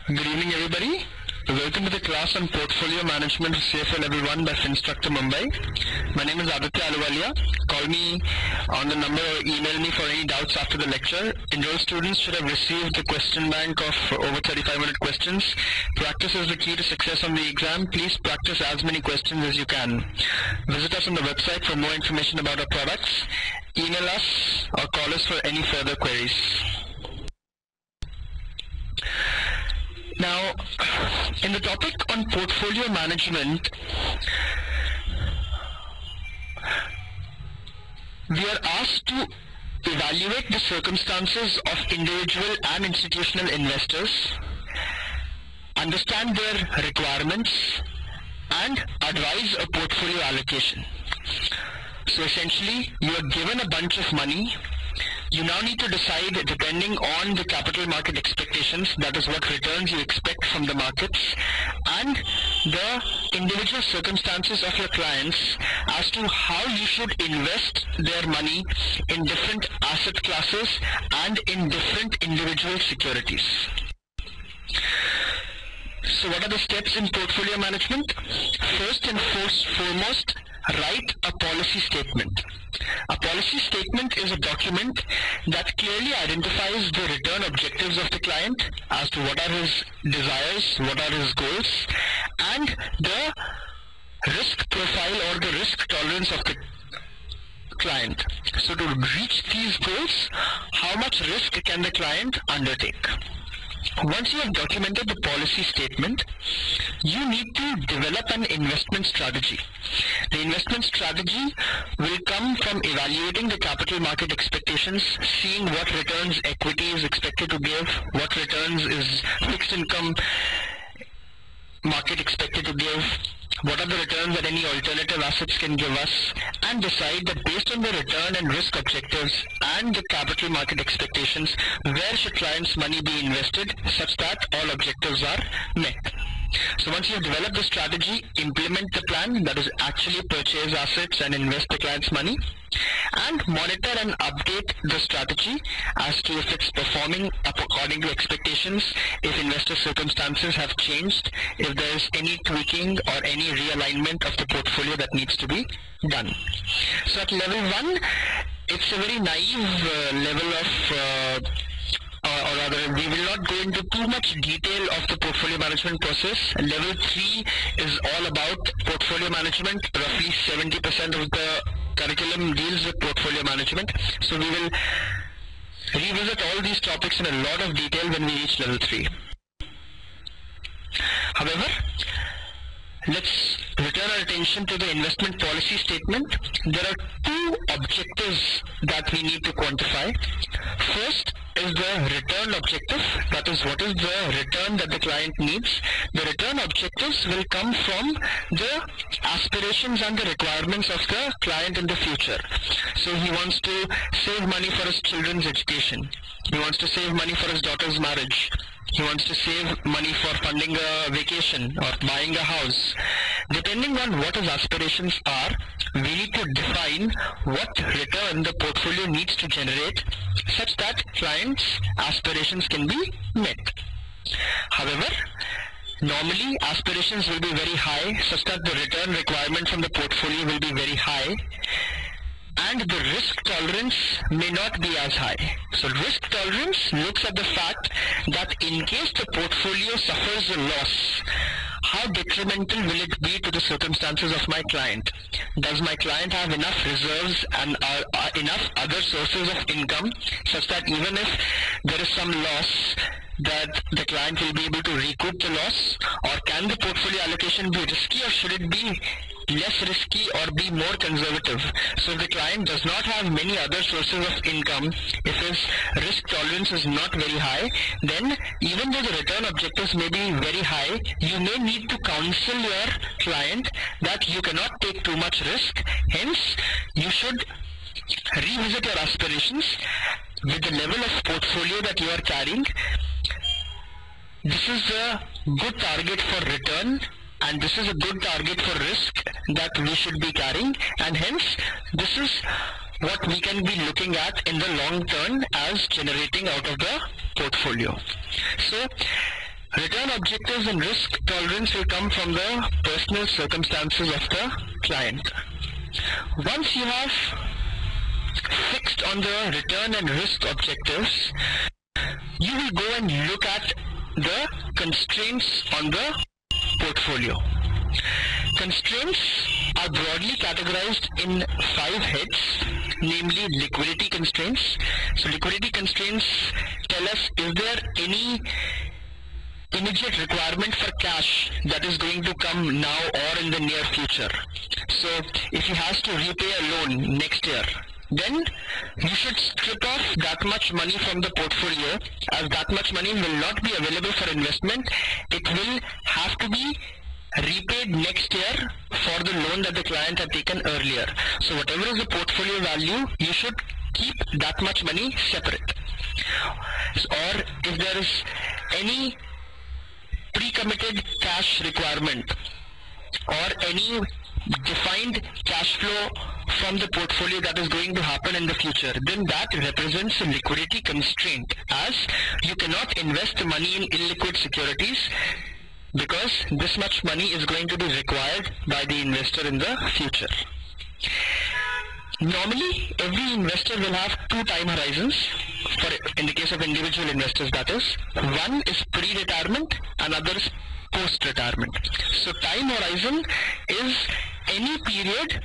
Good evening, everybody. Welcome to the class on Portfolio Management of CFA Level 1 by Finstructor Mumbai. My name is Aditya Aluwalia. Call me on the number or email me for any doubts after the lecture. Enrolled students should have received the question bank of over 3,500 questions. Practice is the key to success on the exam. Please practice as many questions as you can. Visit us on the website for more information about our products. Email us or call us for any further queries. Now, in the topic on portfolio management, we are asked to evaluate the circumstances of individual and institutional investors, understand their requirements, and advise a portfolio allocation. So essentially, you are given a bunch of money. You now need to decide, depending on the capital market expectations, that is what returns you expect from the markets, and the individual circumstances of your clients as to how you should invest their money in different asset classes and in different individual securities. So what are the steps in portfolio management? First and foremost, write a policy statement. A policy statement is a document that clearly identifies the return objectives of the client as to what are his desires, what are his goals, and the risk profile or the risk tolerance of the client. So to reach these goals, how much risk can the client undertake? Once you have documented the policy statement, you need to develop an investment strategy. The investment strategy will come from evaluating the capital market expectations, seeing what returns equity is expected to give, what returns is fixed income market expected to give, what are the returns that any alternative assets can give us, and decide that based on the return and risk objectives and the capital market expectations, where should clients' money be invested such that all objectives are met. So once you have developed the strategy, implement the plan, that is actually purchase assets and invest the client's money, and monitor and update the strategy as to if it's performing up according to expectations, if investor circumstances have changed, if there is any tweaking or any realignment of the portfolio that needs to be done. So at level 1, it's a very naive level of or rather, we will not go into too much detail of the portfolio management process. Level 3 is all about portfolio management. Roughly 70% of the curriculum deals with portfolio management. So we will revisit all these topics in a lot of detail when we reach level 3. However, let's return our attention to the investment policy statement. There are 2 objectives that we need to quantify. First is the return objective, that is what is the return that the client needs. The return objectives will come from the aspirations and the requirements of the client in the future. So he wants to save money for his children's education. He wants to save money for his daughter's marriage. He wants to save money for funding a vacation or buying a house. Depending on what his aspirations are, we need to define what return the portfolio needs to generate such that clients' aspirations can be met. However, normally aspirations will be very high such that the return requirement from the portfolio will be very high, and the risk tolerance may not be as high. So risk tolerance looks at the fact that in case the portfolio suffers a loss, how detrimental will it be to the circumstances of my client? Does my client have enough reserves and enough other sources of income such that even if there is some loss, that the client will be able to recoup the loss? Or can the portfolio allocation be risky, or should it be less risky or be more conservative? So if the client does not have many other sources of income, if his risk tolerance is not very high, then even though the return objectives may be very high, you may need to counsel your client that you cannot take too much risk. Hence, you should revisit your aspirations with the level of portfolio that you are carrying. This is a good target for return, and this is a good target for risk that we should be carrying, and hence this is what we can be looking at in the long term as generating out of the portfolio. So Return objectives and risk tolerance will come from the personal circumstances of the client. Once you have fixed on the return and risk objectives, you will go and look at the constraints on the portfolio. Constraints are broadly categorized in 5 heads, namely liquidity constraints. So liquidity constraints tell us, is there any immediate requirement for cash that is going to come now or in the near future. So if he has to repay a loan next year, then you should strip off that much money from the portfolio, as that much money will not be available for investment. It will have to be repaid next year for the loan that the client had taken earlier. So whatever is the portfolio value, you should keep that much money separate. Or if there is any pre-committed cash requirement or any defined cash flow from the portfolio that is going to happen in the future, then that represents a liquidity constraint, as you cannot invest the money in illiquid securities because this much money is going to be required by the investor in the future. Normally, every investor will have 2 time horizons, in the case of individual investors that is. One is pre-retirement, another is post-retirement. So time horizon is any period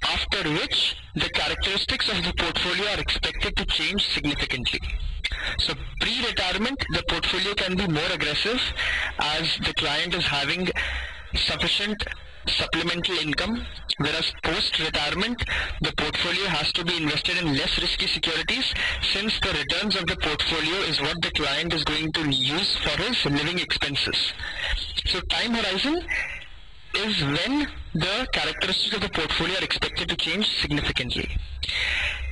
after which the characteristics of the portfolio are expected to change significantly. So pre-retirement, the portfolio can be more aggressive as the client is having sufficient supplemental income, whereas post-retirement, the portfolio has to be invested in less risky securities, since the returns of the portfolio is what the client is going to use for his living expenses. So time horizon is when the characteristics of the portfolio are expected to change significantly.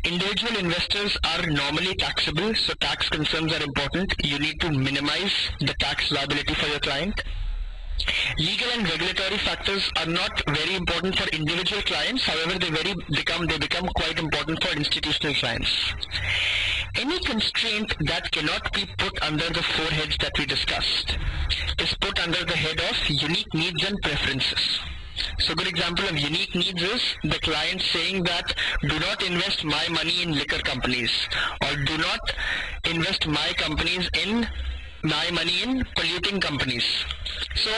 Individual investors are normally taxable, so tax concerns are important. You need to minimize the tax liability for your client. Legal and regulatory factors are not very important for individual clients, however they become quite important for institutional clients. Any constraint that cannot be put under the 4 heads that we discussed is put under the head of unique needs and preferences. So a good example of unique needs is the client saying that do not invest my money in liquor companies, or do not invest my money in polluting companies. So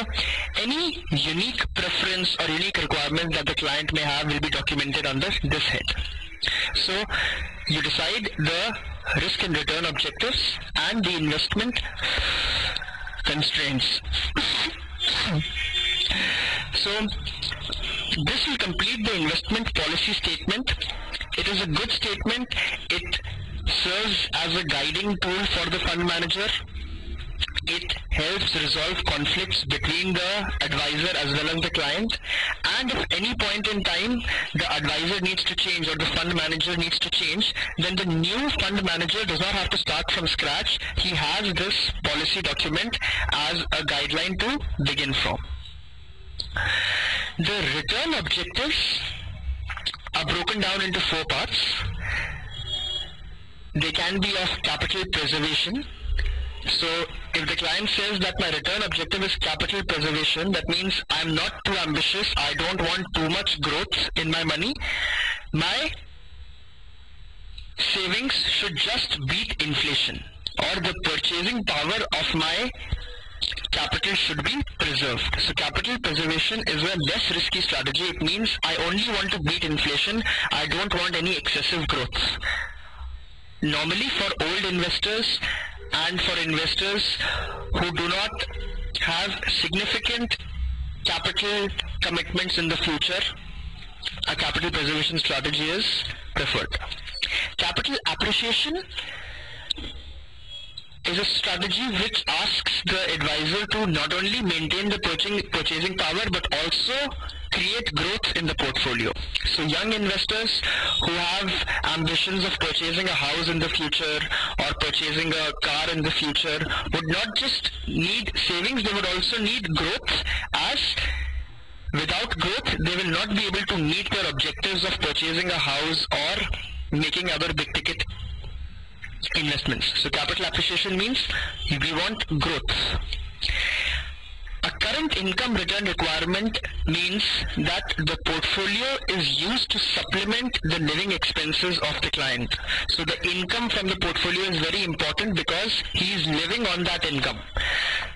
any unique preference or unique requirement that the client may have will be documented under this head. So you decide the risk and return objectives and the investment constraints. So this will complete the investment policy statement. It is a good statement. It serves as a guiding tool for the fund manager. It helps resolve conflicts between the advisor as well as the client, and if any point in time the advisor needs to change or the fund manager needs to change, then the new fund manager does not have to start from scratch. He has this policy document as a guideline to begin from. The return objectives are broken down into 4 parts. They can be of capital preservation. So if the client says that my return objective is capital preservation, that means I'm not too ambitious, I don't want too much growth in my money. My savings should just beat inflation, or the purchasing power of my capital should be preserved. So capital preservation is a less risky strategy. It means I only want to beat inflation, I don't want any excessive growth. Normally for old investors and for investors who do not have significant capital commitments in the future, a capital preservation strategy is preferred. Capital appreciation is a strategy which asks the advisor to not only maintain the purchasing power but also create growth in the portfolio. So young investors who have ambitions of purchasing a house in the future or purchasing a car in the future would not just need savings, they would also need growth, as without growth they will not be able to meet their objectives of purchasing a house or making other big ticket investments. So capital appreciation means we want growth. current income return requirement means that the portfolio is used to supplement the living expenses of the client. So the income from the portfolio is very important because he is living on that income.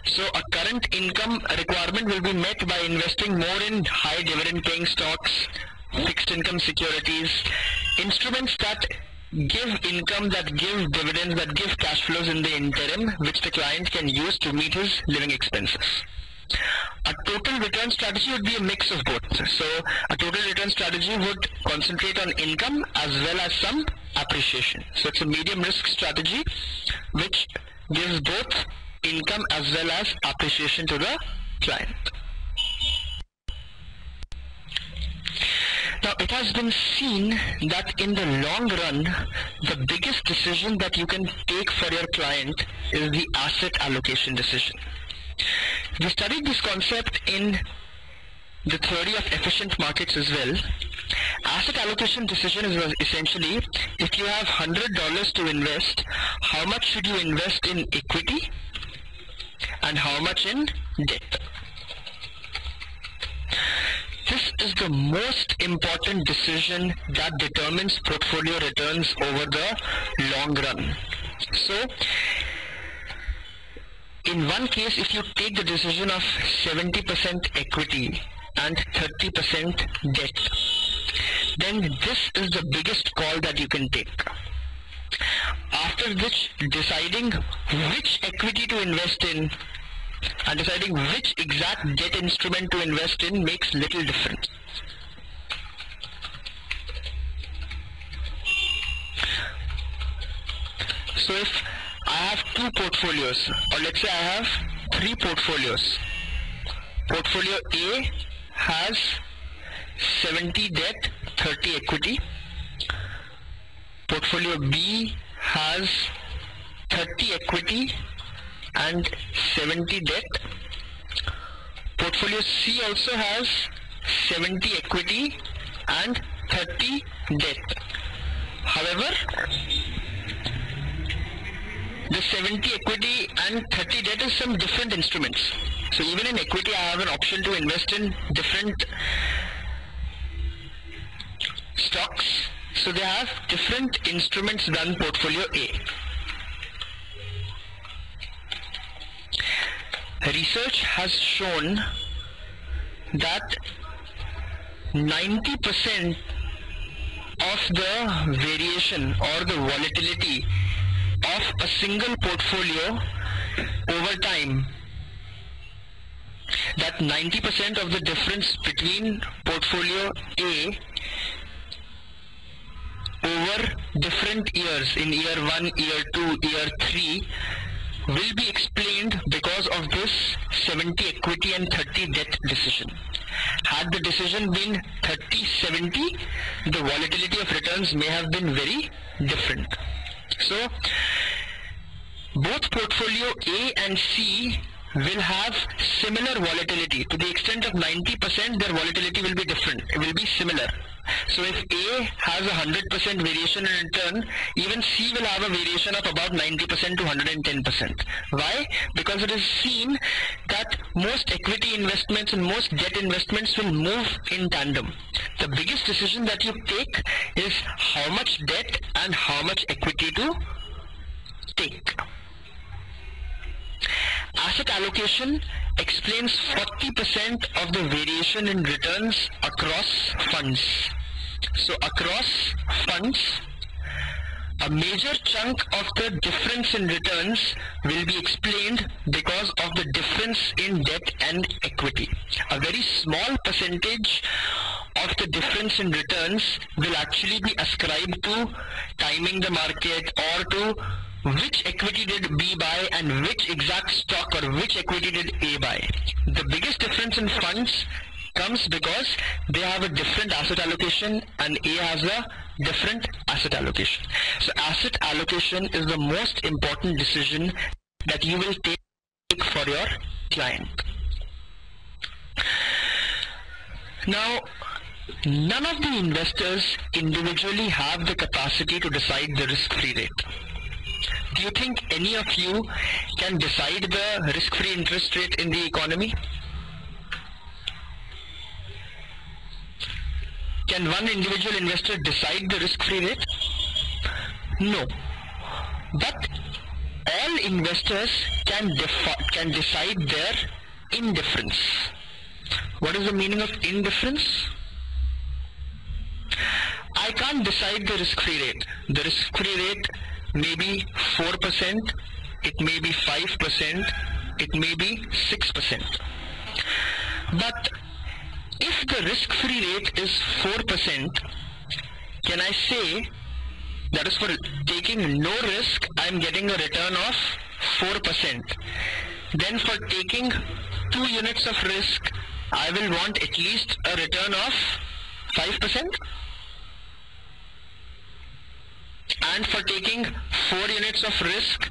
So a current income requirement will be met by investing more in high dividend paying stocks, fixed income securities, instruments that give income, that give dividends, that give cash flows in the interim, which the client can use to meet his living expenses. A total return strategy would be a mix of both. So a total return strategy would concentrate on income as well as some appreciation. So it's a medium risk strategy which gives both income as well as appreciation to the client. Now, it has been seen that in the long run, the biggest decision that you can take for your client is the asset allocation decision. We studied this concept in the theory of efficient markets as well. Asset allocation decision is essentially, if you have $100 to invest, how much should you invest in equity and how much in debt? This is the most important decision that determines portfolio returns over the long run. So, in one case, if you take the decision of 70% equity and 30% debt, then this is the biggest call that you can take. After which, deciding which equity to invest in and deciding which exact debt instrument to invest in makes little difference. So if I have two portfolios, or let's say I have three portfolios. Portfolio A has 70 debt, 30 equity. Portfolio B has 30 equity and 70 debt. Portfolio C also has 70 equity and 30 debt. However, the 70 equity and 30 debt is some different instruments. So even in equity, I have an option to invest in different stocks. So they have different instruments than portfolio A. Research has shown that 90% of the variation or the volatility of a single portfolio over time, that 90% of the difference between portfolio A over different years, in year 1, year 2, year 3, will be explained because of this 70 equity and 30 debt decision. Had the decision been 30-70, the volatility of returns may have been very different. So, both portfolio A and C will have similar volatility. To the extent of 90%, their volatility will be different. It will be similar. So if A has 100% variation in return, even C will have a variation of about 90% to 110%. Why? Because it is seen that most equity investments and most debt investments will move in tandem. The biggest decision that you take is how much debt and how much equity to take. Asset allocation explains 40% of the variation in returns across funds. So across funds, a major chunk of the difference in returns will be explained because of the difference in debt and equity. A very small percentage of the difference in returns will actually be ascribed to timing the market or to which equity did B buy and which exact stock or which equity did A buy. The biggest difference in funds comes because they have a different asset allocation and A has a different asset allocation. So asset allocation is the most important decision that you will take for your client. Now, none of the investors individually have the capacity to decide the risk-free rate. Do you think any of you can decide the risk-free interest rate in the economy? Can one individual investor decide the risk-free rate? No. But all investors can decide their indifference. What is the meaning of indifference? I can't decide the risk-free rate. The risk-free rate may be 4%, it may be 5%, it may be 6%. But if the risk-free rate is 4%, can I say that is for taking no risk, I am getting a return of 4%. Then for taking 2 units of risk, I will want at least a return of 5%. And for taking 4 units of risk,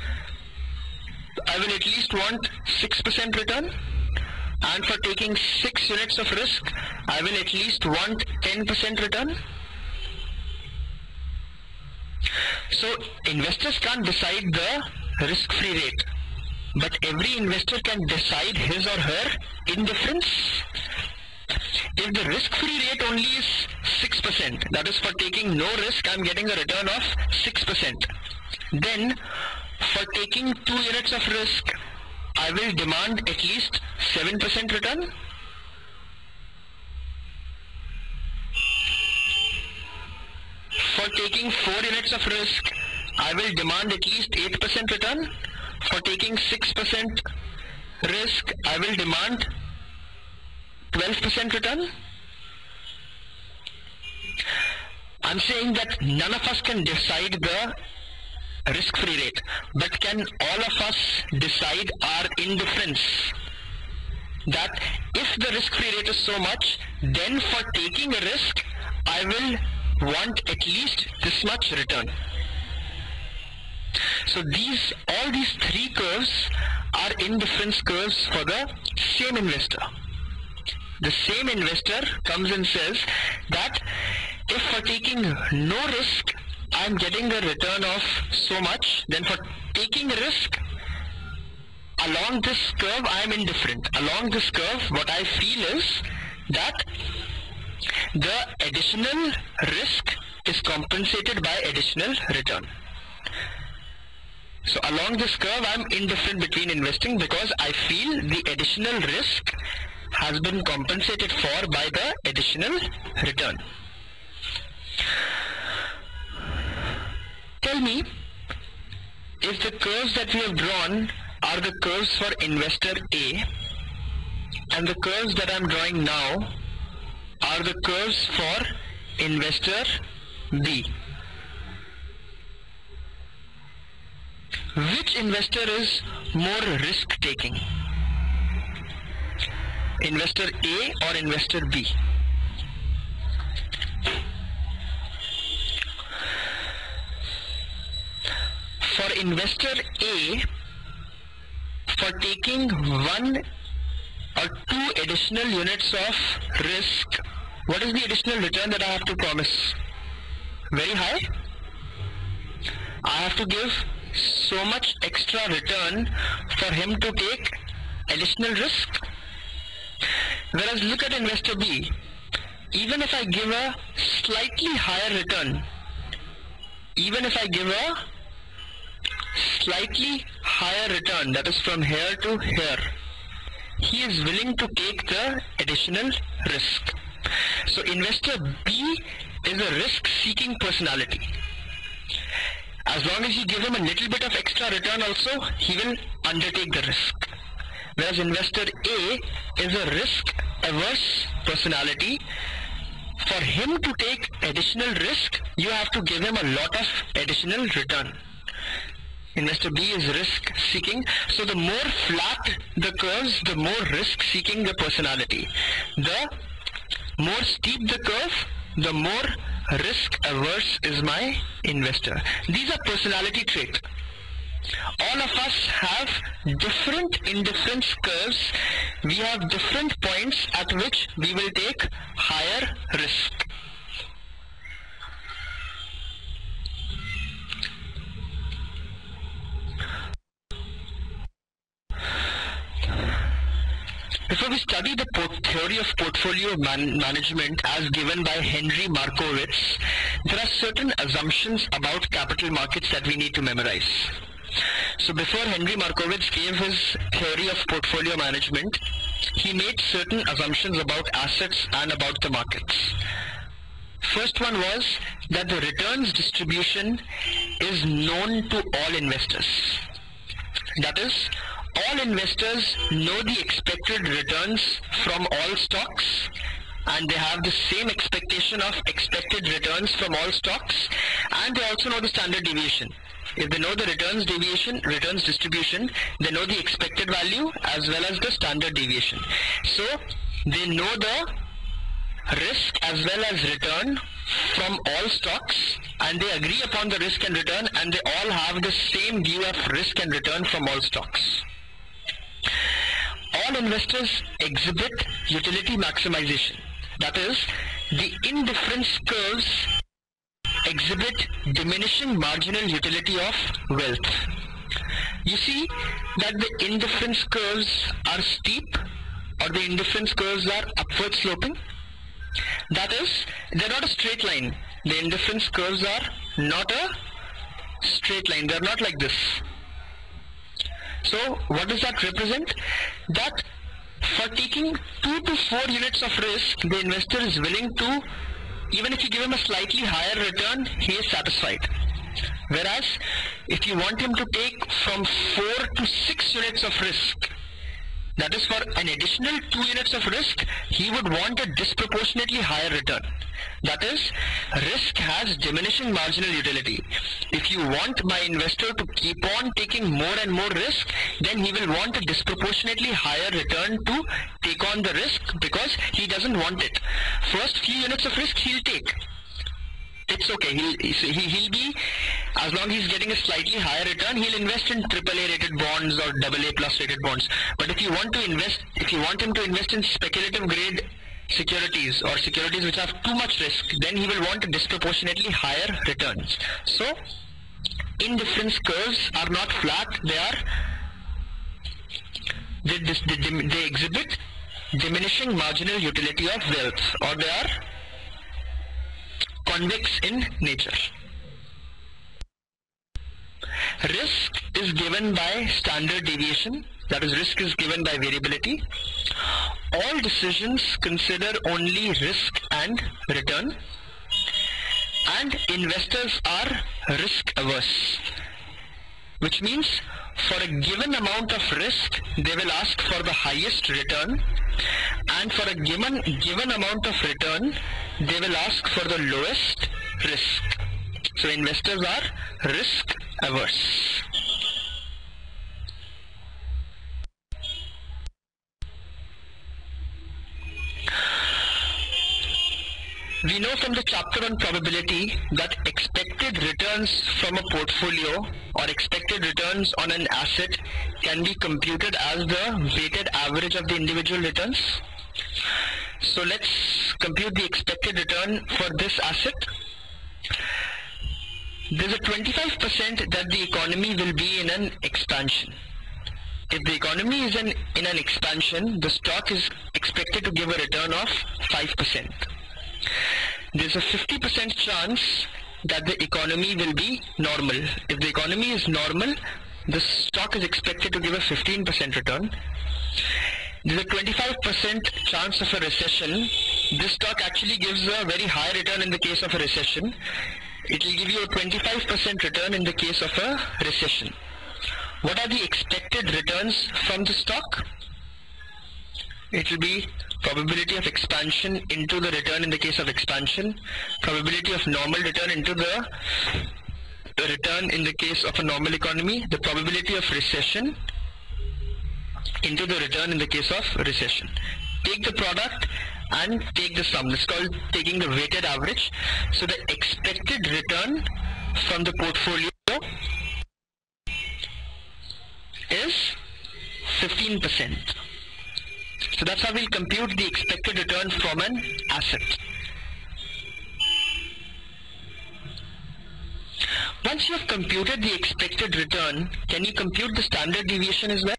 I will at least want 6% return. And for taking 6 units of risk, I will at least want 10% return. So investors can't decide the risk-free rate, but every investor can decide his or her indifference. If the risk-free rate only is 6%, that is for taking no risk, I am getting a return of 6%. Then for taking 2 units of risk, I will demand at least 7% return. For taking 4 units of risk, I will demand at least 8% return. For taking 6% risk, I will demand 12% return. I'm saying that none of us can decide the risk-free rate, but can all of us decide our indifference? That if the risk-free rate is so much, then for taking a risk, I will want at least this much return. So all these 3 curves are indifference curves for the same investor. The same investor comes and says that if for taking no risk, I am getting a return of so much, then for taking a risk, along this curve I am indifferent. Along this curve, what I feel is that the additional risk is compensated by additional return. So along this curve, I am indifferent between investing because I feel the additional risk has been compensated for by the additional return. Tell me, if the curves that we have drawn are the curves for investor A, and the curves that I am drawing now are the curves for investor B, which investor is more risk-taking? Investor A or investor B? For investor A, for taking 1 or 2 additional units of risk, what is the additional return that I have to promise? Very high. I have to give so much extra return for him to take additional risk. Whereas look at investor B, even if I give a slightly higher return, even if I give a slightly higher return, that is from here to here, he is willing to take the additional risk. So investor B is a risk-seeking personality. As long as you give him a little bit of extra return also, he will undertake the risk. Whereas investor A is a risk-averse personality. For him to take additional risk, you have to give him a lot of additional return. Investor B is risk-seeking. So the more flat the curves, the more risk-seeking the personality. The more steep the curve, the more risk-averse is my investor. These are personality traits. All of us have different indifference curves. We have different points at which we will take higher risk. If If we study the theory of portfolio management as given by Henry Markowitz, there are certain assumptions about capital markets that we need to memorize. So before Henry Markowitz gave his theory of portfolio management, he made certain assumptions about assets and about the markets. First one was that the returns distribution is known to all investors. That is, all investors know the expected returns from all stocks, and they have the same expectation of expected returns from all stocks, and they also know the standard deviation. If they know the returns distribution, they know the expected value as well as the standard deviation. So they know the risk as well as return from all stocks, and they agree upon the risk and return, and they all have the same view of risk and return from all stocks. All investors exhibit utility maximization. That is, the indifference curves exhibit diminishing marginal utility of wealth. You see that the indifference curves are steep, or the indifference curves are upward sloping. That is, they're not a straight line. The indifference curves are not a straight line. They're not like this. So what does that represent? That for taking 2 to 4 units of risk, the investor is willing to, even if you give him a slightly higher return, he is satisfied. Whereas if you want him to take from 4 to 6 units of risk, that is, for an additional 2 units of risk, he would want a disproportionately higher return. That is, risk has diminishing marginal utility. If you want my investor to keep on taking more and more risk, then he will want a disproportionately higher return to take on the risk, because he doesn't want it. First few units of risk he'll take. It's okay. He'll be, as long as he's getting a slightly higher return, he'll invest in AAA rated bonds or AA plus rated bonds. But if you want him to invest in speculative grade securities or securities which have too much risk, then he will want a disproportionately higher returns. So indifference curves are not flat. They exhibit diminishing marginal utility of wealth, or they are convex in nature. Risk is given by standard deviation, that is, risk is given by variability. All decisions consider only risk and return, and investors are risk averse, which means for a given amount of risk, they will ask for the highest return, and for a given amount of return, they will ask for the lowest risk. So investors are risk averse. We know from the chapter on probability that expected returns from a portfolio or expected returns on an asset can be computed as the weighted average of the individual returns. So let's compute the expected return for this asset. There's a 25% that the economy will be in an expansion. If the economy is in an expansion, the stock is expected to give a return of 5%. There's a 50% chance that the economy will be normal. If the economy is normal, the stock is expected to give a 15% return. There's a 25% chance of a recession. This stock actually gives a very high return in the case of a recession. It will give you a 25% return in the case of a recession. What are the expected returns from the stock? It will be probability of expansion into the return in the case of expansion, probability of normal return into the return in the case of a normal economy, the probability of recession into the return in the case of recession. Take the product and take the sum. It's called taking the weighted average. So the expected return from the portfolio is 15%. So that's how we'll compute the expected return from an asset. Once you have computed the expected return, can you compute the standard deviation as well?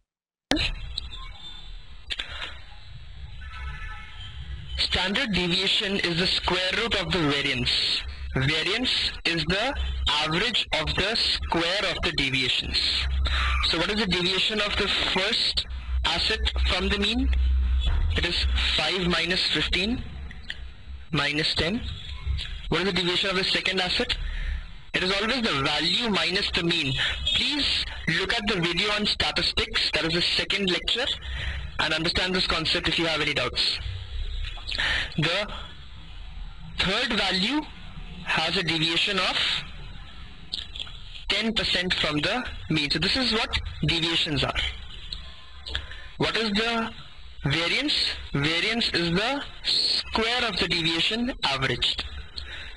Standard deviation is the square root of the variance. Variance is the average of the square of the deviations. So what is the deviation of the first asset from the mean? It is 5 minus 15 minus 10. What is the deviation of the second asset? It is always the value minus the mean. Please look at the video on statistics, that is the second lecture, and understand this concept if you have any doubts. The third value has a deviation of 10% from the mean. So this is what deviations are. What is the variance? Variance is the square of the deviation averaged.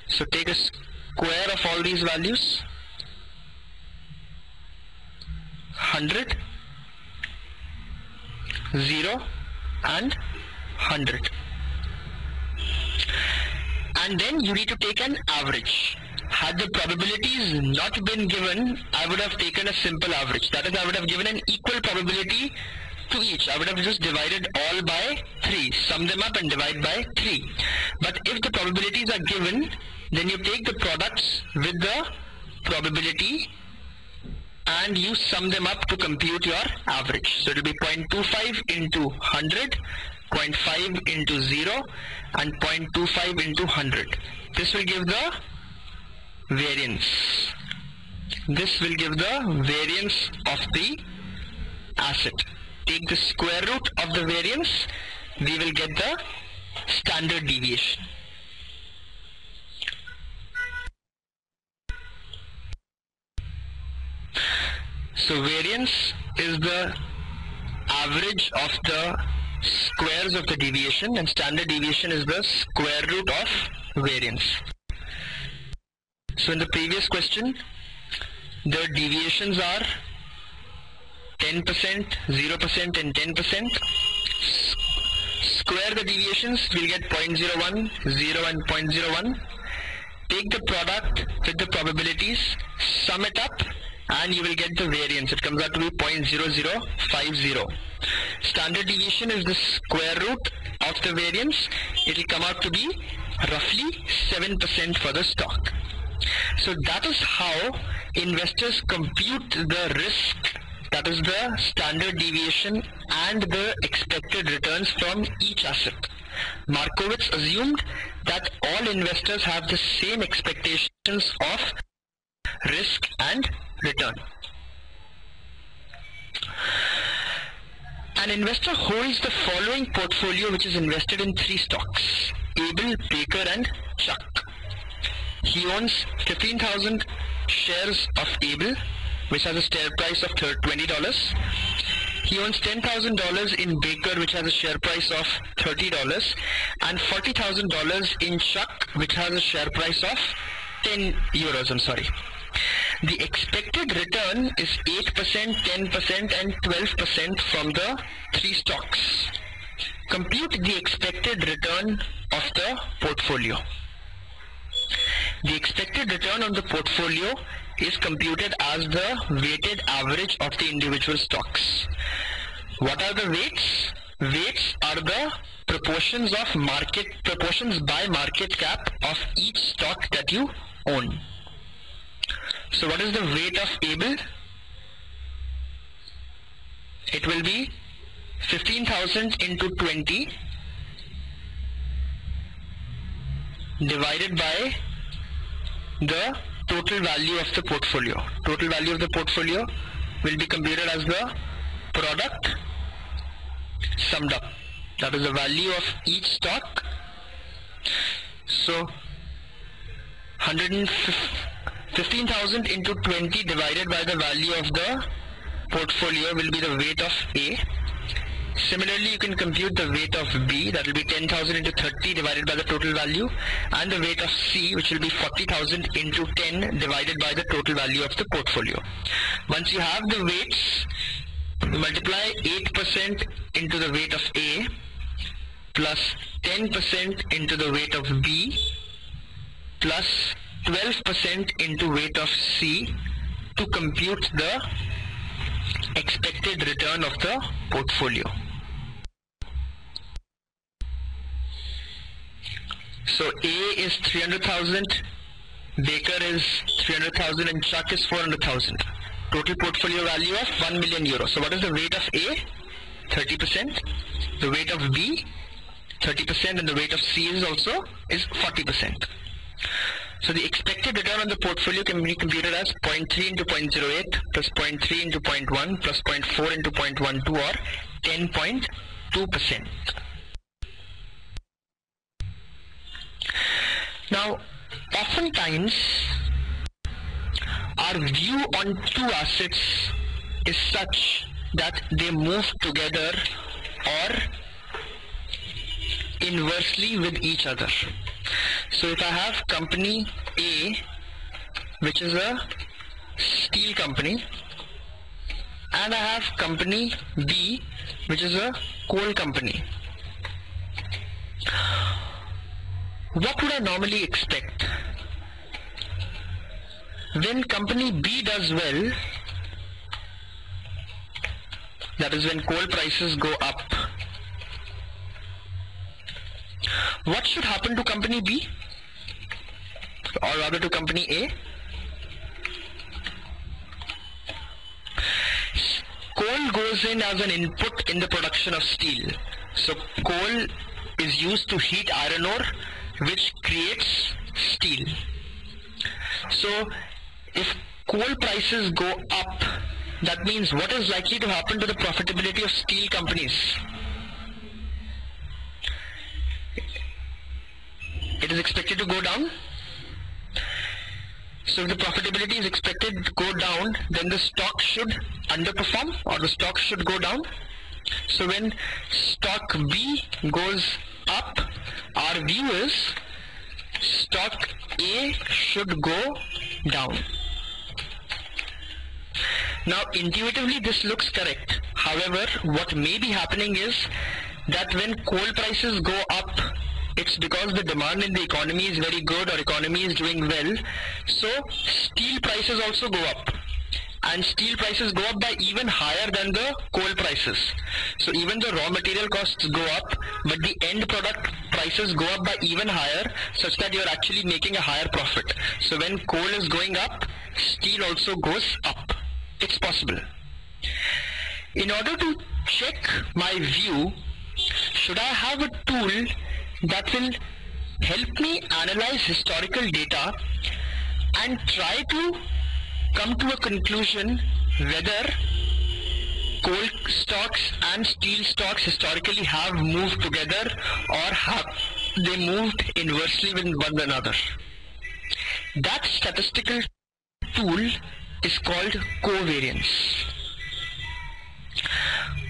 So take a square of all these values, 100, 0 and 100. And then you need to take an average. Had the probabilities not been given, I would have taken a simple average. That is, I would have given an equal probability to each. I would have just divided all by 3, sum them up and divide by 3. But if the probabilities are given, then you take the products with the probability and you sum them up to compute your average. So it will be 0.25 into 100, 0.5 into 0 and 0.25 into 100. This will give the variance. This will give the variance of the asset. Take the square root of the variance, we will get the standard deviation. So variance is the average of the squares of the deviation and standard deviation is the square root of variance. So in the previous question, the deviations are 10%, 0% and 10%. Square the deviations, we'll get 0.01, 0 and 0.01. Take the product with the probabilities, sum it up and you will get the variance. It comes out to be 0.0050. Standard deviation is the square root of the variance. It will come out to be roughly 7% for the stock. So that is how investors compute the risk, that is the standard deviation and the expected returns from each asset. Markowitz assumed that all investors have the same expectations of risk and return. An investor holds the following portfolio which is invested in 3 stocks: Able, Baker and Chuck. He owns 15,000 shares of Able, which has a share price of $20. He owns $10,000 in Baker, which has a share price of $30, and $40,000 in Chuck, which has a share price of €10. The expected return is 8%, 10% and 12% from the 3 stocks. Compute the expected return of the portfolio. The expected return on the portfolio is computed as the weighted average of the individual stocks. What are the weights? Weights are the proportions by market cap of each stock that you own. So what is the weight of Able? It will be 15,000 into 20 divided by the total value of the portfolio. Total value of the portfolio will be computed as the product summed up. That is the value of each stock. So 15,000 into 20 divided by the value of the portfolio will be the weight of A. Similarly, you can compute the weight of B, that will be 10,000 into 30 divided by the total value, and the weight of C, which will be 40,000 into 10 divided by the total value of the portfolio. Once you have the weights, multiply 8% into the weight of A plus 10% into the weight of B plus 12% into weight of C to compute the expected return of the portfolio. So A is 300,000, Baker is 300,000 and Chuck is 400,000. Total portfolio value of 1 million euros. So what is the weight of A? 30%. The weight of B? 30%, and the weight of C is 40%. So the expected return on the portfolio can be computed as 0.3 into 0.08 plus 0.3 into 0.1 plus 0.4 into 0.12 or 10.2%. Now, oftentimes our view on two assets is such that they move together or inversely with each other. So if I have company A, which is a steel company, and I have company B, which is a coal company, what would I normally expect? When company B does well, that is when coal prices go up, what should happen to company B, or rather to company A? Coal goes in as an input in the production of steel. So coal is used to heat iron ore, which creates steel. So if coal prices go up, that means what is likely to happen to the profitability of steel companies? It is expected to go down. So if the profitability is expected to go down, then the stock should underperform, or the stock should go down. So when stock B goes up, our view is stock A should go down. Now intuitively this looks correct. However, what may be happening is that when coal prices go up, it's because the demand in the economy is very good, or economy is doing well. So steel prices also go up, and steel prices go up by even higher than the coal prices. So even the raw material costs go up, but the end product prices go up by even higher, such that you're actually making a higher profit. So when coal is going up, steel also goes up. It's possible. In order to check my view, should I have a tool that will help me analyze historical data and try to come to a conclusion whether coal stocks and steel stocks historically have moved together, or have they moved inversely with one another? That statistical tool is called covariance.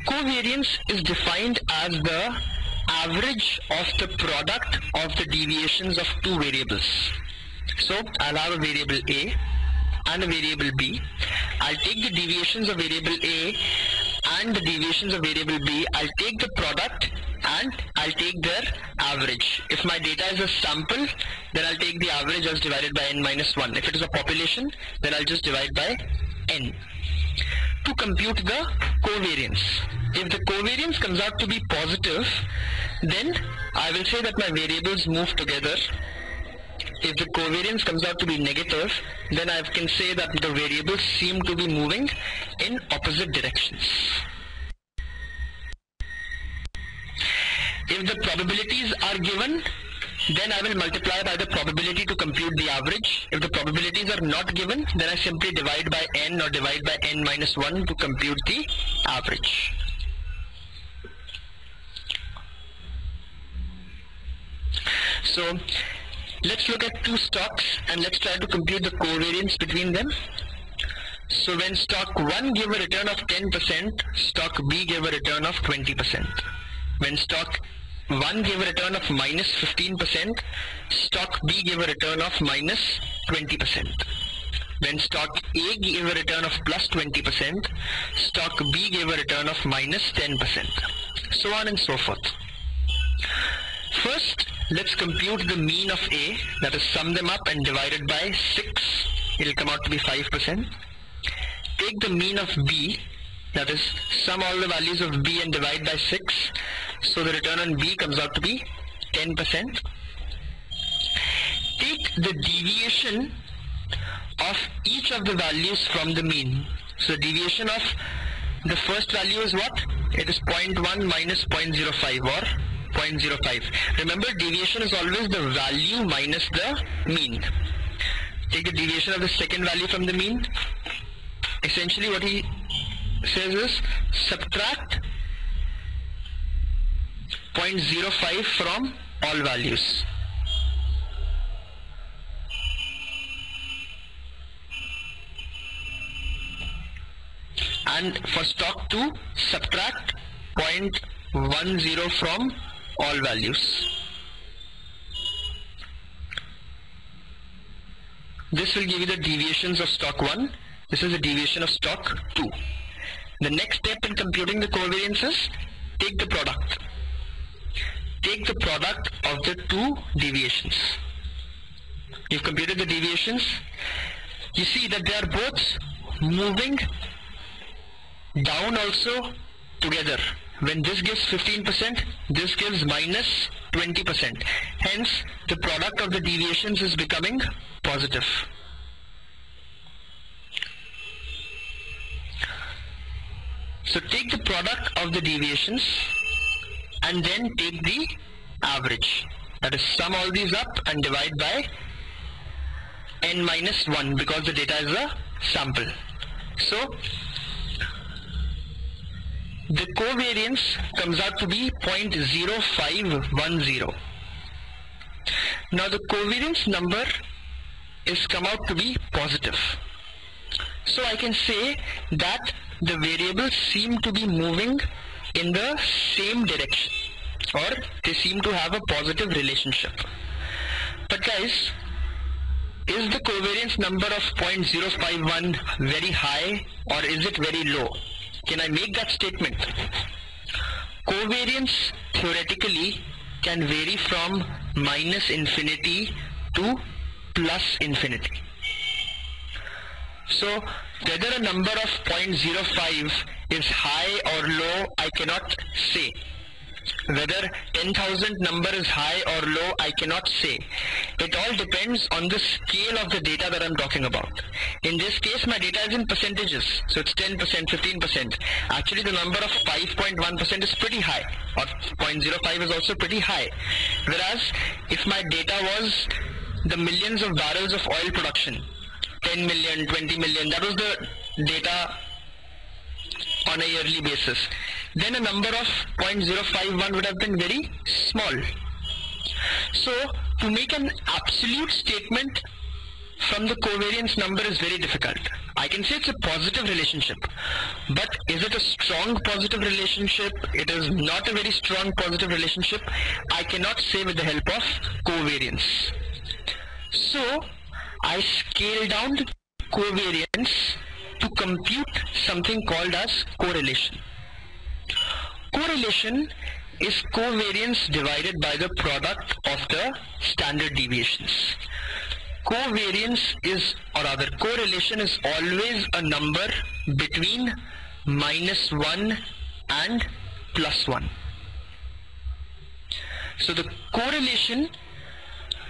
Covariance is defined as the average of the product of the deviations of two variables. So I'll have a variable A and a variable B. I'll take the deviations of variable A and the deviations of variable B. I'll take the product and I'll take their average. If my data is a sample, then I'll take the average as divided by n minus 1. If it is a population, then I'll just divide by n to compute the covariance. If the covariance comes out to be positive, then I will say that my variables move together. If the covariance comes out to be negative, then I can say that the variables seem to be moving in opposite directions. If the probabilities are given, then I will multiply by the probability to compute the average. If the probabilities are not given, then I simply divide by n or divide by n minus 1 to compute the average. So let's look at two stocks and let's try to compute the covariance between them. So when stock 1 gave a return of 10%, stock B gave a return of 20%. When stock 1 gave a return of minus 15%, stock B gave a return of minus 20%. When stock A gave a return of plus 20%, stock B gave a return of minus 10%. So on and so forth. First, let's compute the mean of A, that is sum them up and divided by 6, it will come out to be 5%. Take the mean of B, that is sum all the values of B and divide by 6, so the return on B comes out to be 10%. take the deviation of each of the values from the mean. So deviation of the first value is what? It is 0.1 minus 0.05 or 0.05. Remember, deviation is always the value minus the mean. Take the deviation of the second value from the mean. Essentially what he says is subtract 0.05 from all values. And for stock 2, subtract 0.10 from all values. This will give you the deviations of stock 1. This is the deviation of stock 2. The next step in computing the covariance is take the product. Take the product of the two deviations. You've computed the deviations. You see that they are both moving down also together. When this gives 15%, this gives minus 20%. Hence, the product of the deviations is becoming positive. So take the product of the deviations and then take the average. That is, sum all these up and divide by n minus 1 because the data is a sample. So the covariance comes out to be 0.0510. Now the covariance number is come out to be positive. So I can say that the variables seem to be moving in the same direction, or they seem to have a positive relationship. But guys, is the covariance number of 0.051 very high or is it very low? Can I make that statement? Covariance theoretically can vary from minus infinity to plus infinity. So whether a number of 0.05 is high or low, I cannot say. Whether 10,000 number is high or low, I cannot say. It all depends on the scale of the data that I'm talking about. In this case, my data is in percentages. So it's 10%, 15%. Actually, the number of 5.1% is pretty high, or 0.05 is also pretty high. Whereas, if my data was the millions of barrels of oil production, 10 million, 20 million, that was the data on a yearly basis, then a number of 0.051 would have been very small. So to make an absolute statement from the covariance number is very difficult. I can say it's a positive relationship, but is it a strong positive relationship? It is not a very strong positive relationship. I cannot say with the help of covariance. So I scale down the covariance to compute something called as correlation. Correlation is covariance divided by the product of the standard deviations. Covariance is, or rather correlation is always a number between -1 and +1. So the correlation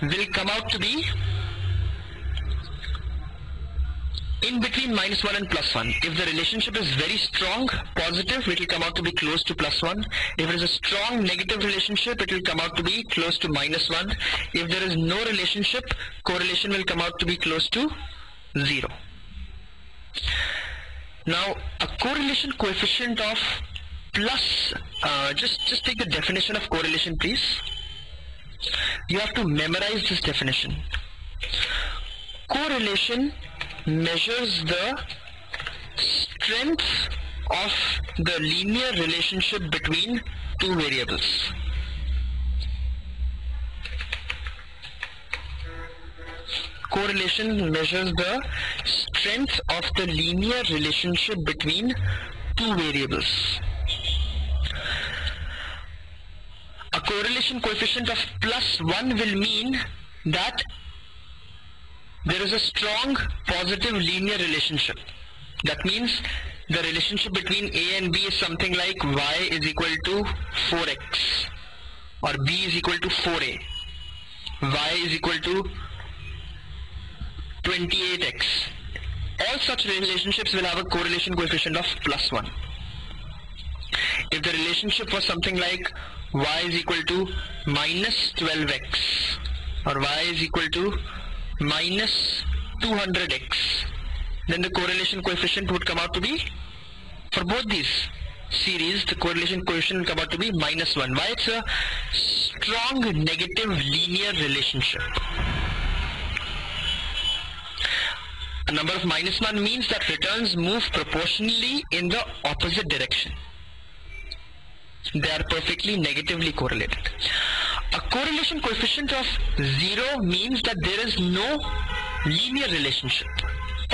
will come out to be in between -1 and +1. If the relationship is very strong, positive, it will come out to be close to +1. If it is a strong negative relationship, it will come out to be close to -1. If there is no relationship, correlation will come out to be close to 0. Now, a correlation coefficient of plus, just take the definition of correlation, please. You have to memorize this definition. Correlation measures the strength of the linear relationship between two variables. Correlation measures the strength of the linear relationship between two variables. A correlation coefficient of +1 will mean that there is a strong positive linear relationship. That means the relationship between A and B is something like y is equal to 4x, or B is equal to 4a, y is equal to 28x. All such relationships will have a correlation coefficient of +1. If the relationship was something like y is equal to minus 12x or y is equal to minus 200x, then the correlation coefficient would come out to be, for both these series, the correlation coefficient will come out to be -1. Why? It's a strong negative linear relationship. A number of -1 means that returns move proportionally in the opposite direction. They are perfectly negatively correlated. A correlation coefficient of 0 means that there is no linear relationship.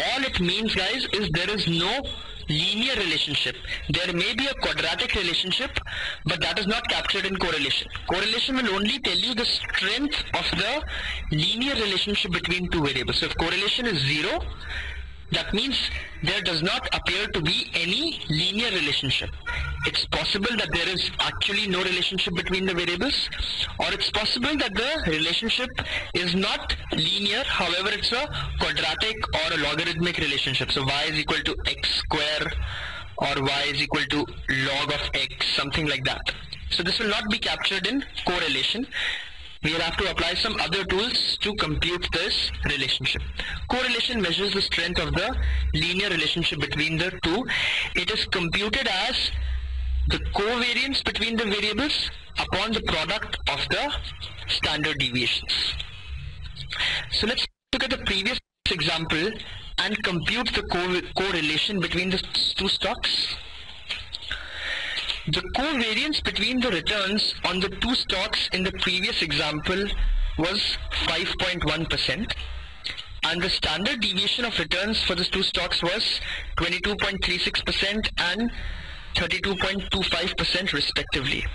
All it means, guys, is there is no linear relationship. There may be a quadratic relationship, but that is not captured in correlation. Correlation will only tell you the strength of the linear relationship between two variables. So if correlation is 0, that means there does not appear to be any linear relationship. It's possible that there is actually no relationship between the variables, or it's possible that the relationship is not linear, however it's a quadratic or a logarithmic relationship. So y is equal to x square or y is equal to log of x, something like that. So this will not be captured in correlation. We will have to apply some other tools to compute this relationship. Correlation measures the strength of the linear relationship between the two. It is computed as the covariance between the variables upon the product of the standard deviations. So let's look at the previous example and compute the correlation between the two stocks. The covariance between the returns on the two stocks in the previous example was 5.1%, and the standard deviation of returns for the two stocks was 22.36% and 32.25% respectively.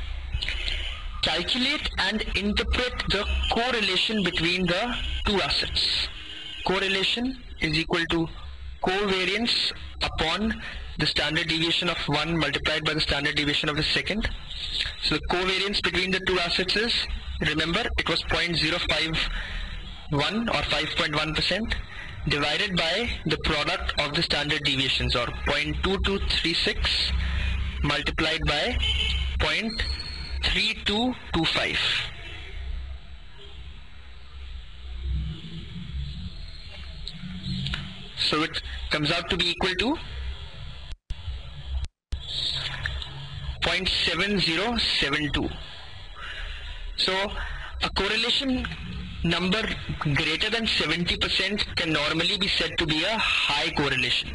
Calculate and interpret the correlation between the two assets. Correlation is equal to covariance upon the standard deviation of one multiplied by the standard deviation of the second. So the covariance between the two assets is, remember, it was 0.051 or 5.1% divided by the product of the standard deviations, or 0.2236 multiplied by 0.3225. So it comes out to be equal to 0.7072. So a correlation number greater than 70% can normally be said to be a high correlation.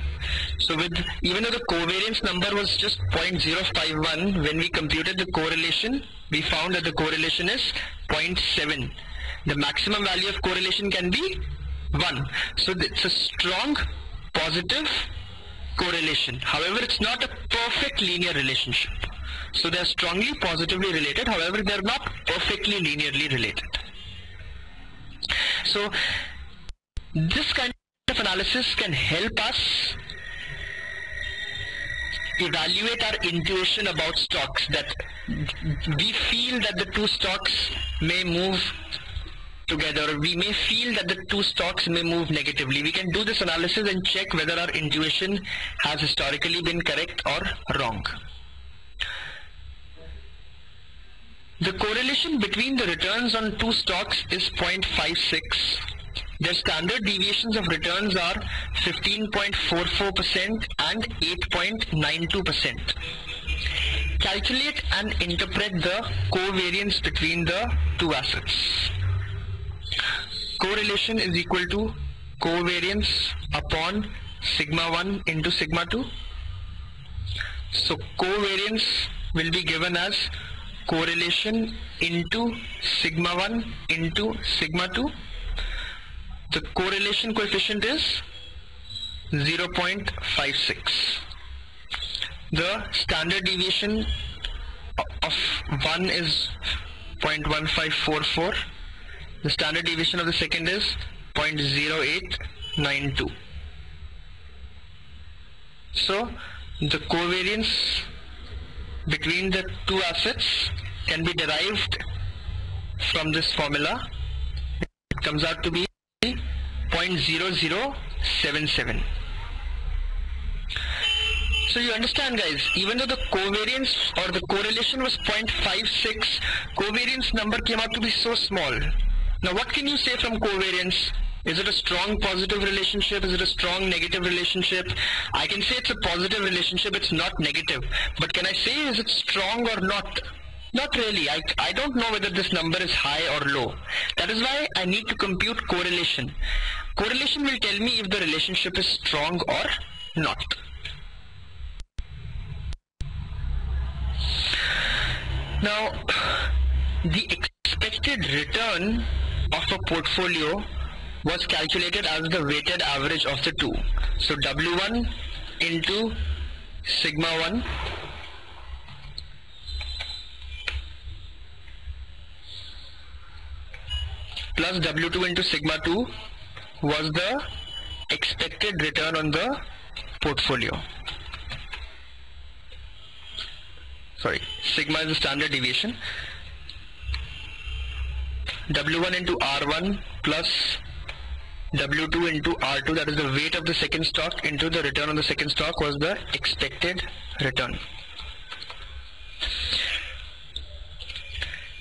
So even though the covariance number was just 0.051, when we computed the correlation, we found that the correlation is 0.7. The maximum value of correlation can be 1. So it's a strong positive correlation. However, it's not a perfect linear relationship. So they are strongly positively related, however they are not perfectly linearly related. So this kind of analysis can help us evaluate our intuition about stocks, that we feel that the two stocks may move together, or we may feel that the two stocks may move negatively. We can do this analysis and check whether our intuition has historically been correct or wrong. The correlation between the returns on two stocks is 0.56. Their standard deviations of returns are 15.44% and 8.92%. Calculate and interpret the covariance between the two assets. Correlation is equal to covariance upon sigma 1 into sigma 2. So covariance will be given as correlation into sigma 1 into sigma 2. The correlation coefficient is 0.56. The standard deviation of 1 is 0.1544. The standard deviation of the second is 0.0892. So the covariance between the two assets can be derived from this formula. It comes out to be 0.05 0.0077. So you understand, guys, even though the covariance or the correlation was 0.56, covariance number came out to be so small. Now what can you say from covariance? Is it a strong positive relationship? Is it a strong negative relationship? I can say it's a positive relationship, it's not negative. But can I say is it strong or not? Not really. I don't know whether this number is high or low. That is why I need to compute correlation. Correlation will tell me if the relationship is strong or not. Now, the expected return of a portfolio was calculated as the weighted average of the two. So W1 into sigma 1 plus W2 into sigma 2 was the expected return on the portfolio. Sorry, sigma is the standard deviation. W1 into R1 plus W2 into R2, that is the weight of the second stock into the return on the second stock, was the expected return.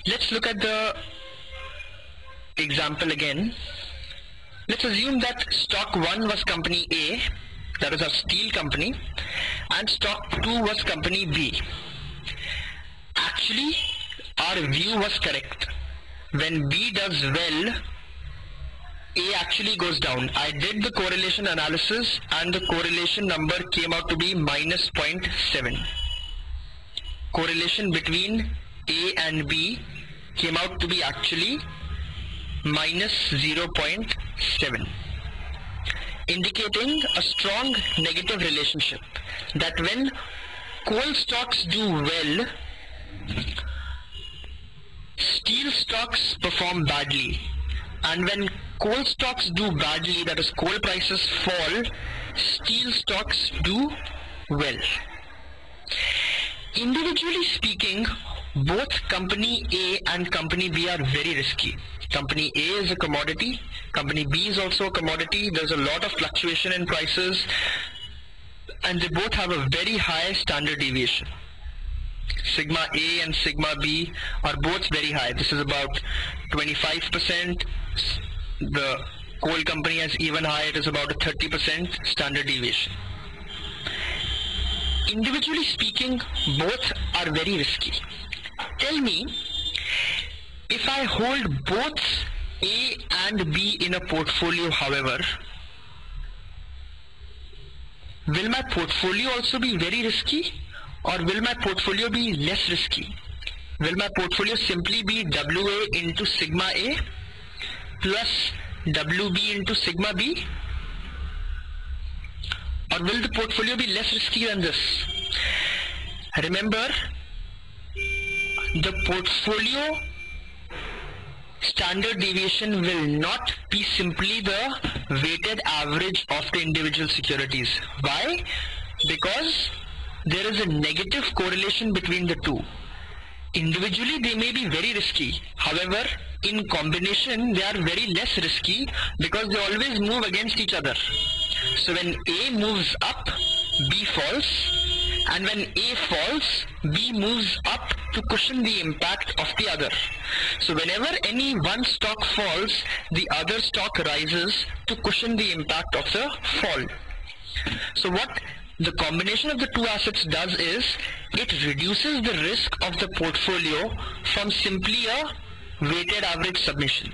Let's look at the example again. Let's assume that stock 1 was company A, that is our steel company, and stock 2 was company B. Actually, our view was correct. When B does well, A actually goes down. I did the correlation analysis and the correlation number came out to be minus 0.7. Correlation between A and B came out to be actually minus 0.7, indicating a strong negative relationship, that when coal stocks do well, steel stocks perform badly, and when coal stocks do badly, that is coal prices fall, steel stocks do well. Individually speaking, both company A and company B are very risky. Company A is a commodity, company B is also a commodity. There's a lot of fluctuation in prices, and they both have a very high standard deviation. Sigma A and sigma B are both very high. This is about 25%. The coal company has even higher, it is about a 30% standard deviation. Individually speaking, both are very risky. Tell me, if I hold both A and B in a portfolio, however, will my portfolio also be very risky, or will my portfolio be less risky? Will my portfolio simply be WA into sigma A plus WB into sigma B? Or will the portfolio be less risky than this? Remember, the portfolio standard deviation will not be simply the weighted average of the individual securities. Why? Because there is a negative correlation between the two. Individually they may be very risky, however in combination they are very less risky because they always move against each other. So when A moves up, B falls, and when A falls, B moves up to cushion the impact of the other. So whenever any one stock falls, the other stock rises to cushion the impact of the fall. So what the combination of the two assets does is, it reduces the risk of the portfolio from simply a weighted average submission.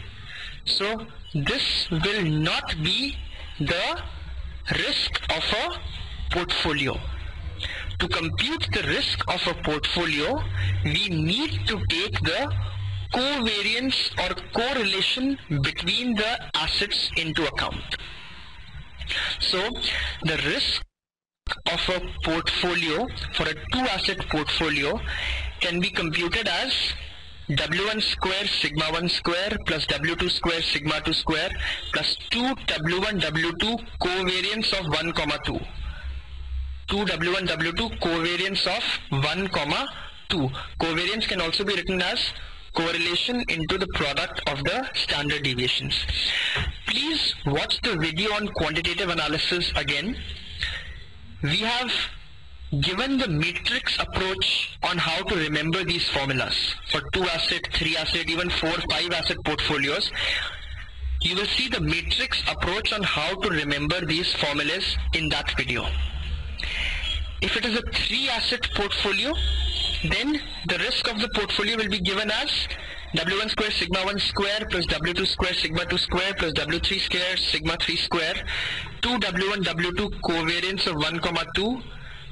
So this will not be the risk of a portfolio. To compute the risk of a portfolio, we need to take the covariance or correlation between the assets into account. So the risk of a portfolio for a two-asset portfolio can be computed as W1 square sigma 1 square plus W2 square sigma 2 square plus 2 W1 W2 covariance of 1, 2. 2 W1 W2 covariance of 1, 2. Covariance can also be written as correlation into the product of the standard deviations. Please watch the video on quantitative analysis again. We have given the matrix approach on how to remember these formulas for 2 asset, 3 asset, even 4, 5 asset portfolios. You will see the matrix approach on how to remember these formulas in that video. If it is a 3 asset portfolio, then the risk of the portfolio will be given as W1 square sigma 1 square plus W2 square sigma 2 square plus W3 square sigma 3 square, 2 W1 W2 covariance of 1, 2,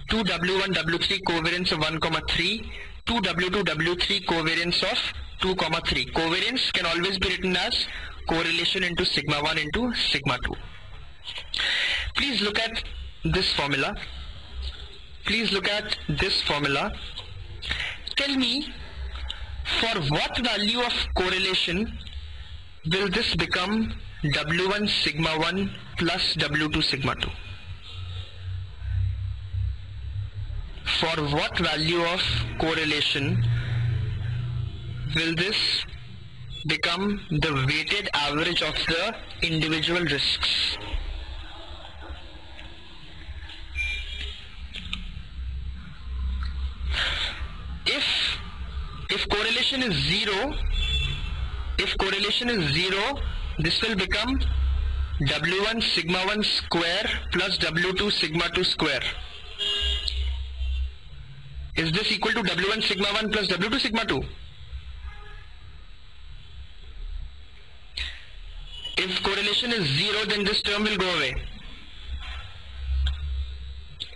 2 W1 W3 covariance of 1, 3, 2 W2 W3 covariance of 2, 3. Covariance can always be written as correlation into sigma 1 into sigma 2. Please look at this formula. Please look at this formula. Tell me, for what value of correlation will this become W1 sigma 1 plus W2 sigma 2? For what value of correlation will this become the weighted average of the individual risks? If correlation is 0, this will become W1 sigma 1 square plus W2 sigma 2 square. Is this equal to W1 sigma 1 plus W2 sigma 2? If correlation is 0, then this term will go away.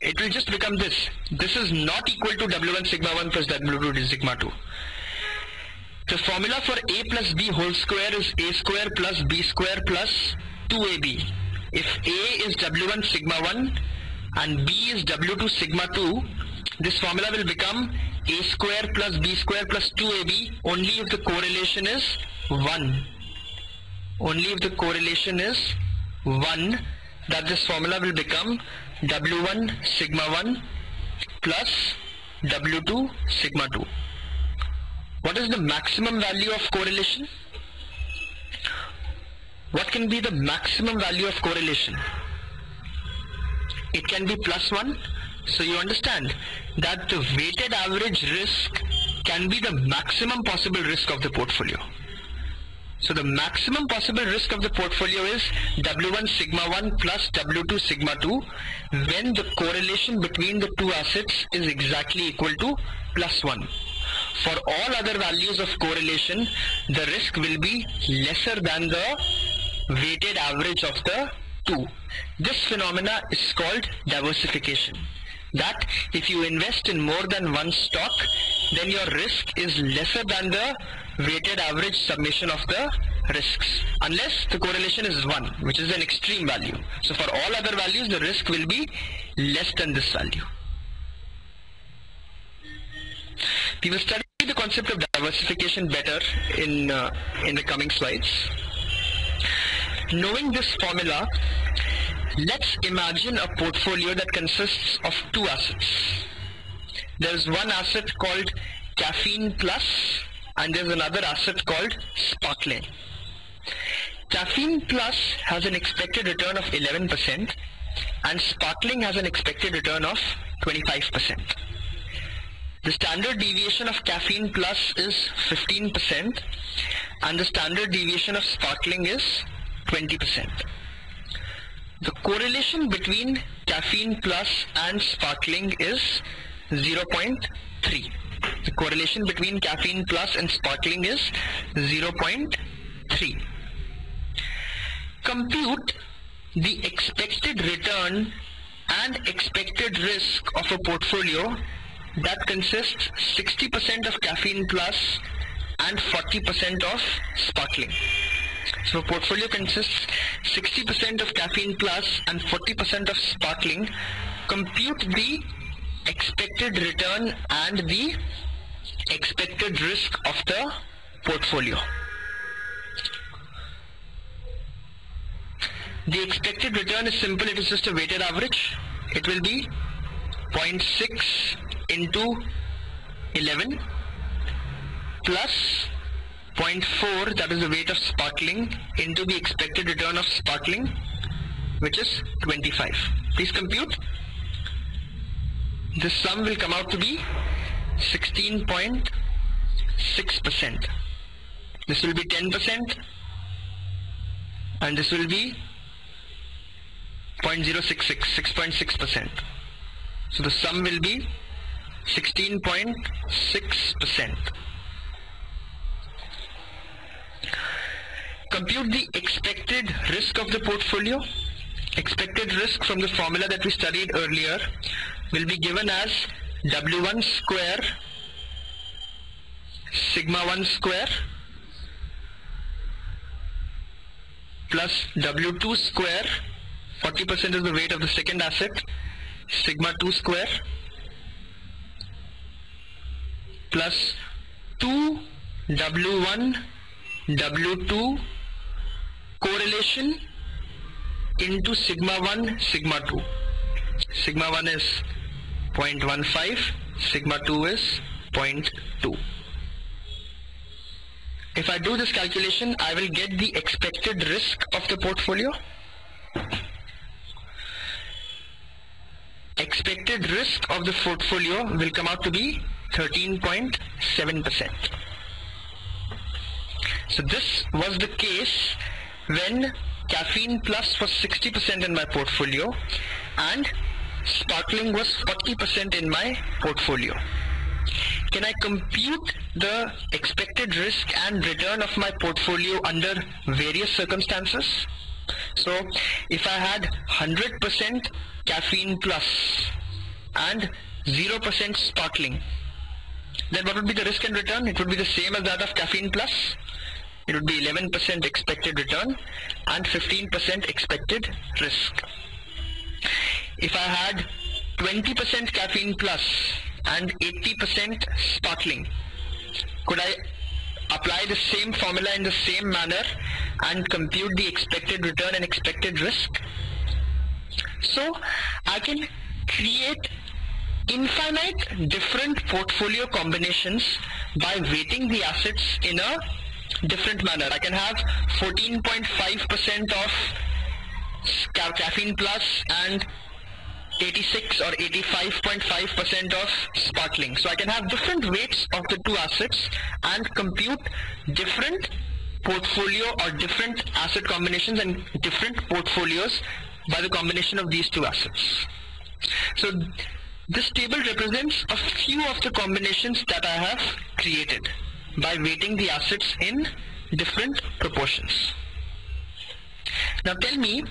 It will just become this. This is not equal to W1 sigma 1 plus W2 sigma 2. The formula for A plus B whole square is A square plus B square plus 2AB. If A is W1 sigma 1 and B is W2 sigma 2, this formula will become A square plus B square plus 2AB only if the correlation is 1. Only if the correlation is 1, that this formula will become W1 sigma 1 plus W2 sigma 2. What is the maximum value of correlation? What can be the maximum value of correlation? It can be +1. So you understand that the weighted average risk can be the maximum possible risk of the portfolio. So the maximum possible risk of the portfolio is W1 sigma 1 plus W2 sigma 2 when the correlation between the two assets is exactly equal to +1. For all other values of correlation, the risk will be lesser than the weighted average of the two. This phenomena is called diversification. That if you invest in more than one stock, then your risk is lesser than the weighted average summation of the risks, unless the correlation is 1, which is an extreme value. So for all other values, the risk will be less than this value. We will study the concept of diversification better in the coming slides. Knowing this formula, let's imagine a portfolio that consists of 2 assets. There's one asset called Caffeine Plus and there's another asset called Sparkling. Caffeine Plus has an expected return of 11% and Sparkling has an expected return of 25%. The standard deviation of Caffeine Plus is 15% and the standard deviation of Sparkling is 20%. The correlation between Caffeine Plus and Sparkling is 0.3. The correlation between Caffeine Plus and Sparkling is 0.3. Compute the expected return and expected risk of a portfolio that consists 60% of Caffeine Plus and 40% of Sparkling. So a portfolio consists 60% of Caffeine Plus and 40% of Sparkling. Compute the expected return and the expected risk of the portfolio. The expected return is simple, it is just a weighted average. It will be 0.6 into 11 plus 0.4, that is the weight of sparkling, into the expected return of sparkling, which is 25. Please compute. This sum will come out to be 16.6%. This will be 10%, and this will be 0.066, 6.6%. So the sum will be 16.6%. Compute the expected risk of the portfolio. Expected risk from the formula that we studied earlier will be given as W1 square sigma 1 square plus W2 square, 40% is the weight of the second asset, sigma 2 square plus 2 W1 W2 correlation into sigma 1 sigma 2. Sigma 1 is 0.15, sigma 2 is 0.2. If I do this calculation, I will get the expected risk of the portfolio. Expected risk of the portfolio will come out to be 13.7%. So this was the case when caffeine plus was 60% in my portfolio and sparkling was 40% in my portfolio. Can I compute the expected risk and return of my portfolio under various circumstances? So if I had 100% caffeine plus and 0% sparkling, then what would be the risk and return? It would be the same as that of caffeine plus. It would be 11% expected return and 15% expected risk. If I had 20% caffeine plus and 80% sparkling, could I apply the same formula in the same manner and compute the expected return and expected risk? So I can create infinite different portfolio combinations by weighting the assets in a different manner. I can have 14.5% of caffeine plus and 86 or 85.5% of sparkling. So I can have different weights of the two assets and compute different portfolio or different asset combinations and different portfolios by the combination of these two assets. So this table represents a few of the combinations that I have created by weighting the assets in different proportions. Now tell me,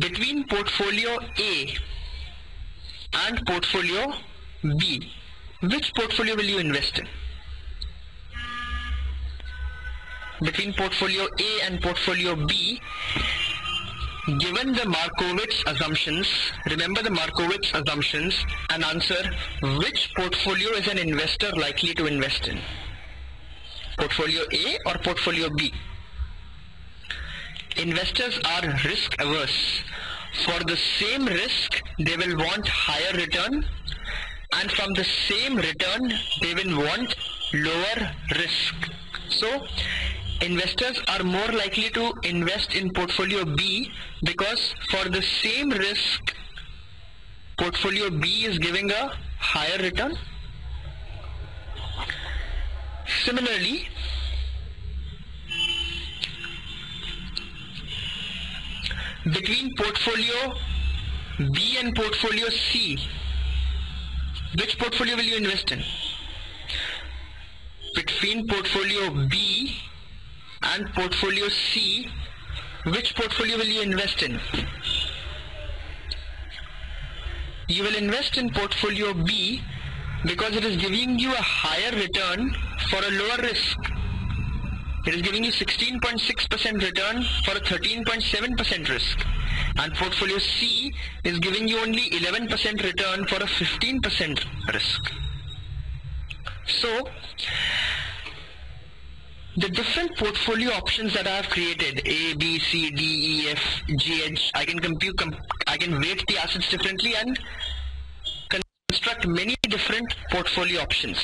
between portfolio A and portfolio B, which portfolio will you invest in? Between portfolio A and portfolio B, given the Markowitz assumptions, remember the Markowitz assumptions and answer which portfolio is an investor likely to invest in, portfolio A or portfolio B. Investors are risk averse. For the same risk, they will want higher return, and from the same return, they will want lower risk. So investors are more likely to invest in portfolio B because for the same risk, portfolio B is giving a higher return. Similarly, between portfolio B and portfolio C, which portfolio will you invest in? Between portfolio B and portfolio C, which portfolio will you invest in? You will invest in portfolio B because it is giving you a higher return for a lower risk. It is giving you 16.6% return for a 13.7% risk. And portfolio C is giving you only 11% return for a 15% risk. So the different portfolio options that I have created, A, B, C, D, E, F, G, H, I can weight the assets differently and construct many different portfolio options.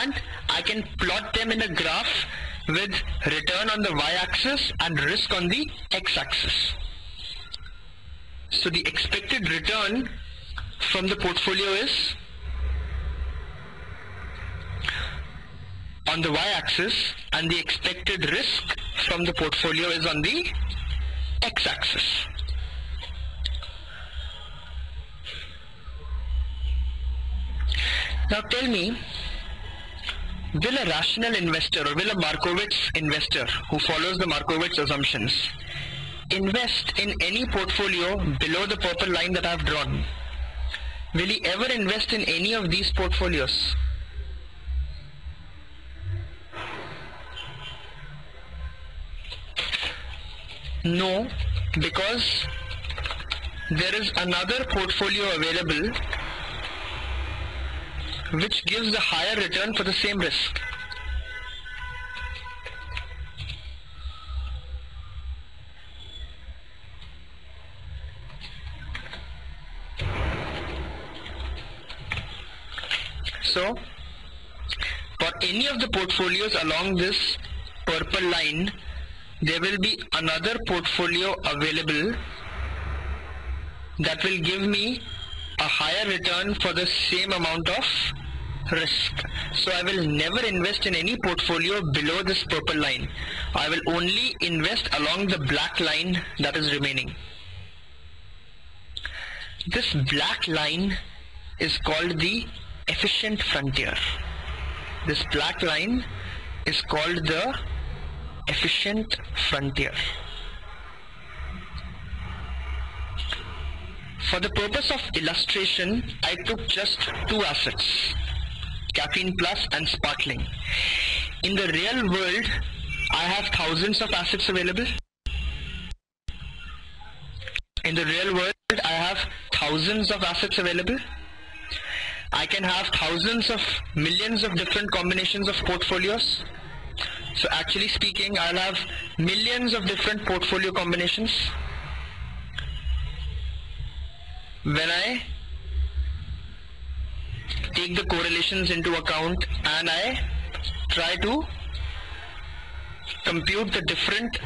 and I can plot them in a graph with return on the y-axis and risk on the x-axis. So the expected return from the portfolio is on the y-axis and the expected risk from the portfolio is on the x-axis. Now tell me, will a rational investor or will a Markowitz investor who follows the Markowitz assumptions invest in any portfolio below the purple line that I have drawn? Will he ever invest in any of these portfolios? No, because there is another portfolio available which gives a higher return for the same risk. So, for any of the portfolios along this purple line, there will be another portfolio available that will give me a higher return for the same amount of risk. So I will never invest in any portfolio below this purple line. I will only invest along the black line that is remaining. This black line is called the efficient frontier. This black line is called the efficient frontier. For the purpose of illustration, I took just two assets, Caffeine Plus and Sparkling. In the real world, I have thousands of assets available. In the real world, I have thousands of assets available. I can have thousands of millions of different combinations of portfolios. So actually speaking, I'll have millions of different portfolio combinations. When I take the correlations into account and I try to compute the different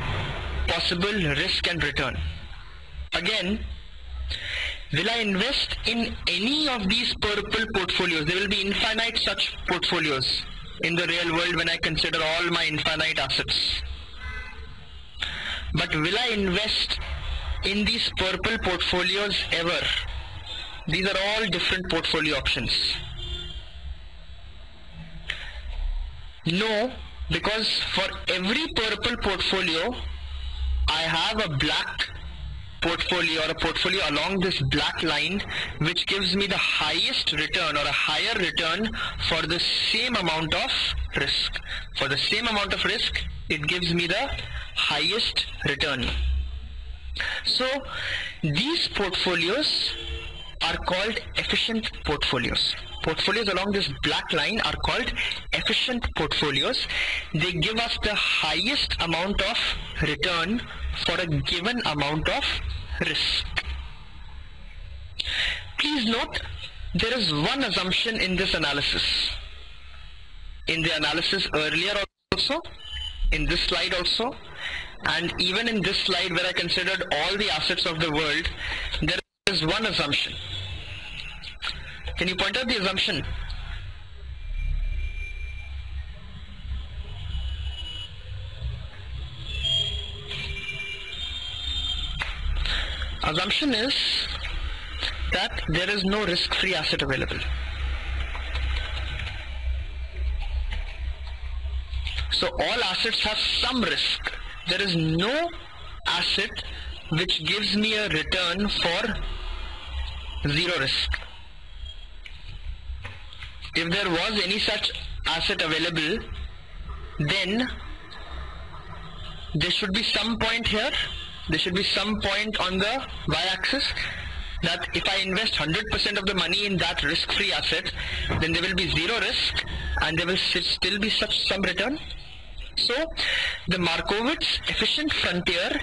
possible risk and return. Again, will I invest in any of these purple portfolios? There will be infinite such portfolios in the real world when I consider all my infinite assets. But will I invest in these purple portfolios ever? These are all different portfolio options. No, because for every purple portfolio, I have a black portfolio or a portfolio along this black line which gives me the highest return or a higher return for the same amount of risk. For the same amount of risk, it gives me the highest return. So these portfolios are called efficient portfolios. Portfolios along this black line are called efficient portfolios. They give us the highest amount of return for a given amount of risk. Please note, there is one assumption in this analysis. In the analysis earlier also, in this slide also, and even in this slide where I considered all the assets of the world, there is one assumption. Can you point out the assumption? Assumption is that there is no risk-free asset available. So all assets have some risk. There is no asset which gives me a return for zero risk. If there was any such asset available, then there should be some point here, there should be some point on the y-axis that if I invest 100% of the money in that risk-free asset, then there will be zero risk and there will still be some return. So the Markowitz efficient frontier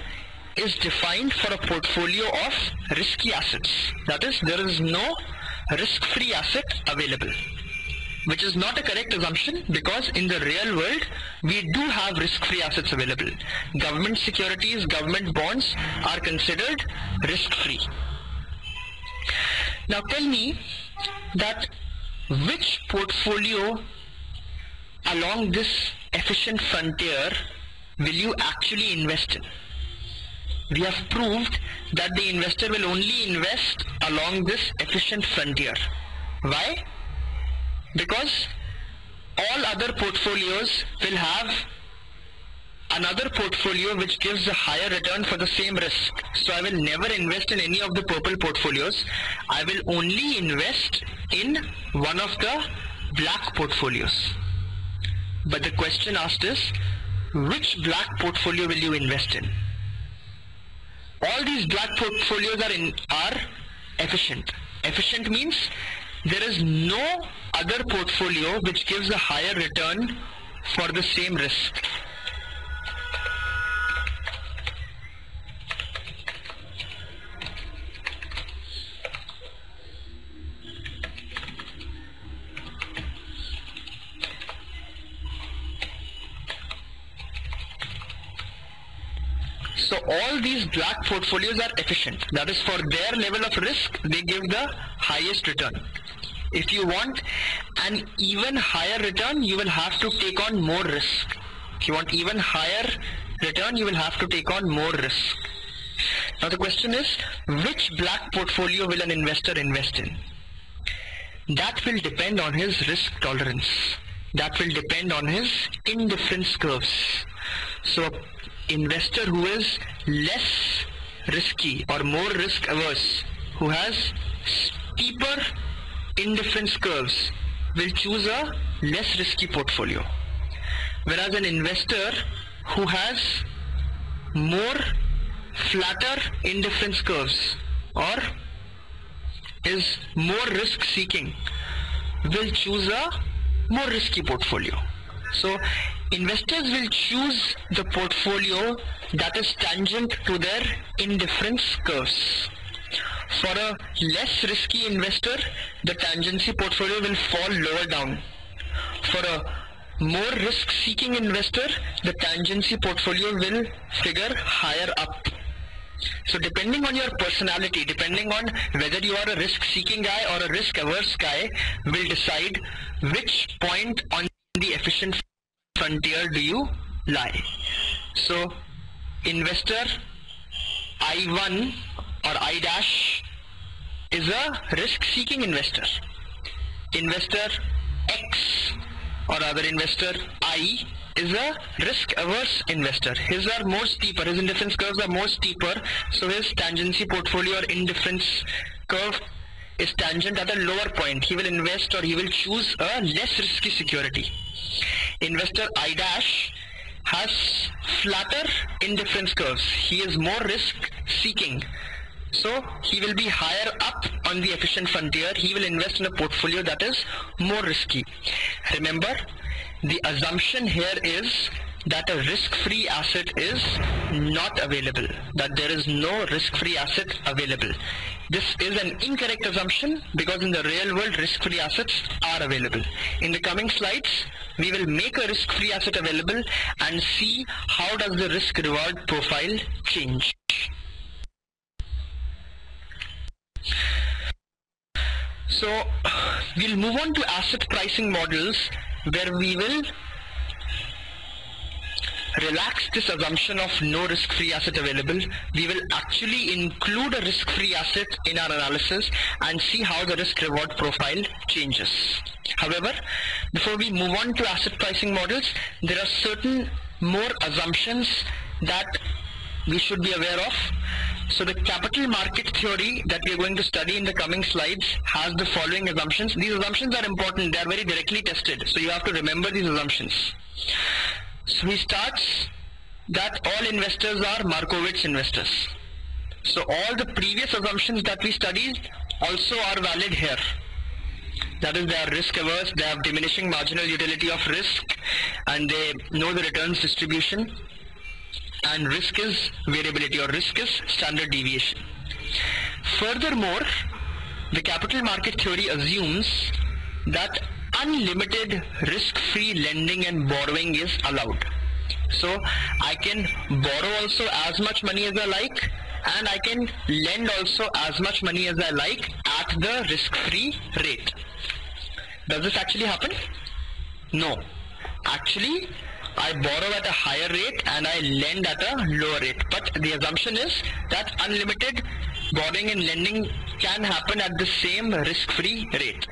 is defined for a portfolio of risky assets. That is, there is no risk-free asset available. which is not a correct assumption, because in the real world we do have risk-free assets available. Government securities, government bonds are considered risk-free. Now tell me that which portfolio along this efficient frontier will you actually invest in? We have proved that the investor will only invest along this efficient frontier. Why? Because all other portfolios will have another portfolio which gives a higher return for the same risk. So I will never invest in any of the purple portfolios. I will only invest in one of the black portfolios. But the question asked is, which black portfolio will you invest in? All these black portfolios are efficient. Efficient means there is no other portfolio which gives a higher return for the same risk. So all these black portfolios are efficient. That is, for their level of risk, they give the highest return. If you want an even higher return, you will have to take on more risk. If you want even higher return, you will have to take on more risk. Now the question is, which black portfolio will an investor invest in? That will depend on his risk tolerance. That will depend on his indifference curves. So investor who is less risky or more risk averse, who has steeper indifference curves, will choose a less risky portfolio. Whereas an investor who has more flatter indifference curves or is more risk seeking will choose a more risky portfolio. So investors will choose the portfolio that is tangent to their indifference curves. For a less risky investor, the tangency portfolio will fall lower down. For a more risk-seeking investor, the tangency portfolio will figure higher up. So depending on your personality, depending on whether you are a risk-seeking guy or a risk-averse guy, will decide which point on the efficient frontier do you lie. So investor I1 or I dash is a risk-seeking investor. Investor X or other investor I is a risk-averse investor. His are more steeper, his indifference curves are more steeper, so his tangency portfolio or indifference curve is tangent at a lower point. He will invest or he will choose a less risky security. Investor I dash has flatter indifference curves. He is more risk seeking, so he will be higher up on the efficient frontier. He will invest in a portfolio that is more risky. Remember, the assumption here is that a risk-free asset is not available, that there is no risk-free asset available. This is an incorrect assumption because in the real world risk-free assets are available. In the coming slides, we will make a risk-free asset available and see how does the risk-reward profile change. So we'll move on to asset pricing models, where we will relax this assumption of no risk-free asset available. We will actually include a risk-free asset in our analysis and see how the risk-reward profile changes. However, before we move on to asset pricing models, there are certain more assumptions that we should be aware of. So the capital market theory that we are going to study in the coming slides has the following assumptions. These assumptions are important. They are very directly tested. So you have to remember these assumptions. So he starts that all investors are Markowitz investors. So all the previous assumptions that we studied also are valid here. That is, they are risk averse, they have diminishing marginal utility of risk, and they know the returns distribution, and risk is variability, or risk is standard deviation. Furthermore, the capital market theory assumes that unlimited risk-free lending and borrowing is allowed. So I can borrow also as much money as I like, and I can lend also as much money as I like at the risk-free rate. Does this actually happen? No. Actually, I borrow at a higher rate and I lend at a lower rate. But the assumption is that unlimited borrowing and lending can happen at the same risk-free rate.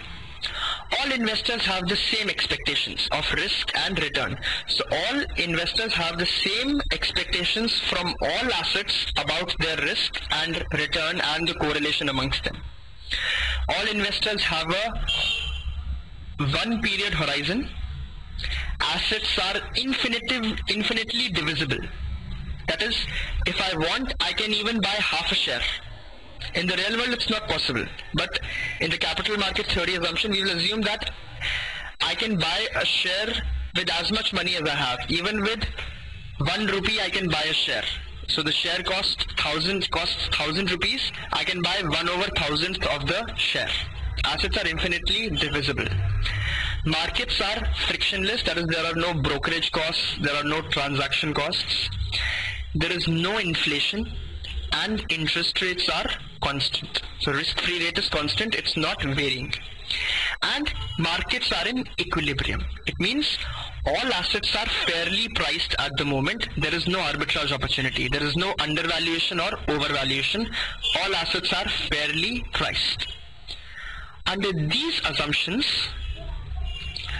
All investors have the same expectations of risk and return. So all investors have the same expectations from all assets about their risk and return and the correlation amongst them. All investors have a one period horizon. Assets are infinitely divisible. That is, if I want, I can even buy half a share. In the real world, it's not possible. But in the capital market theory assumption, we will assume that I can buy a share with as much money as I have. Even with 1 rupee, I can buy a share. So the share costs 1,000 rupees. I can buy 1/1000th of the share. Assets are infinitely divisible. Markets are frictionless. That is, there are no brokerage costs. There are no transaction costs. There is no inflation. And interest rates are constant. So risk-free rate is constant, it's not varying. And markets are in equilibrium. It means all assets are fairly priced at the moment. There is no arbitrage opportunity. There is no undervaluation or overvaluation. All assets are fairly priced. Under these assumptions,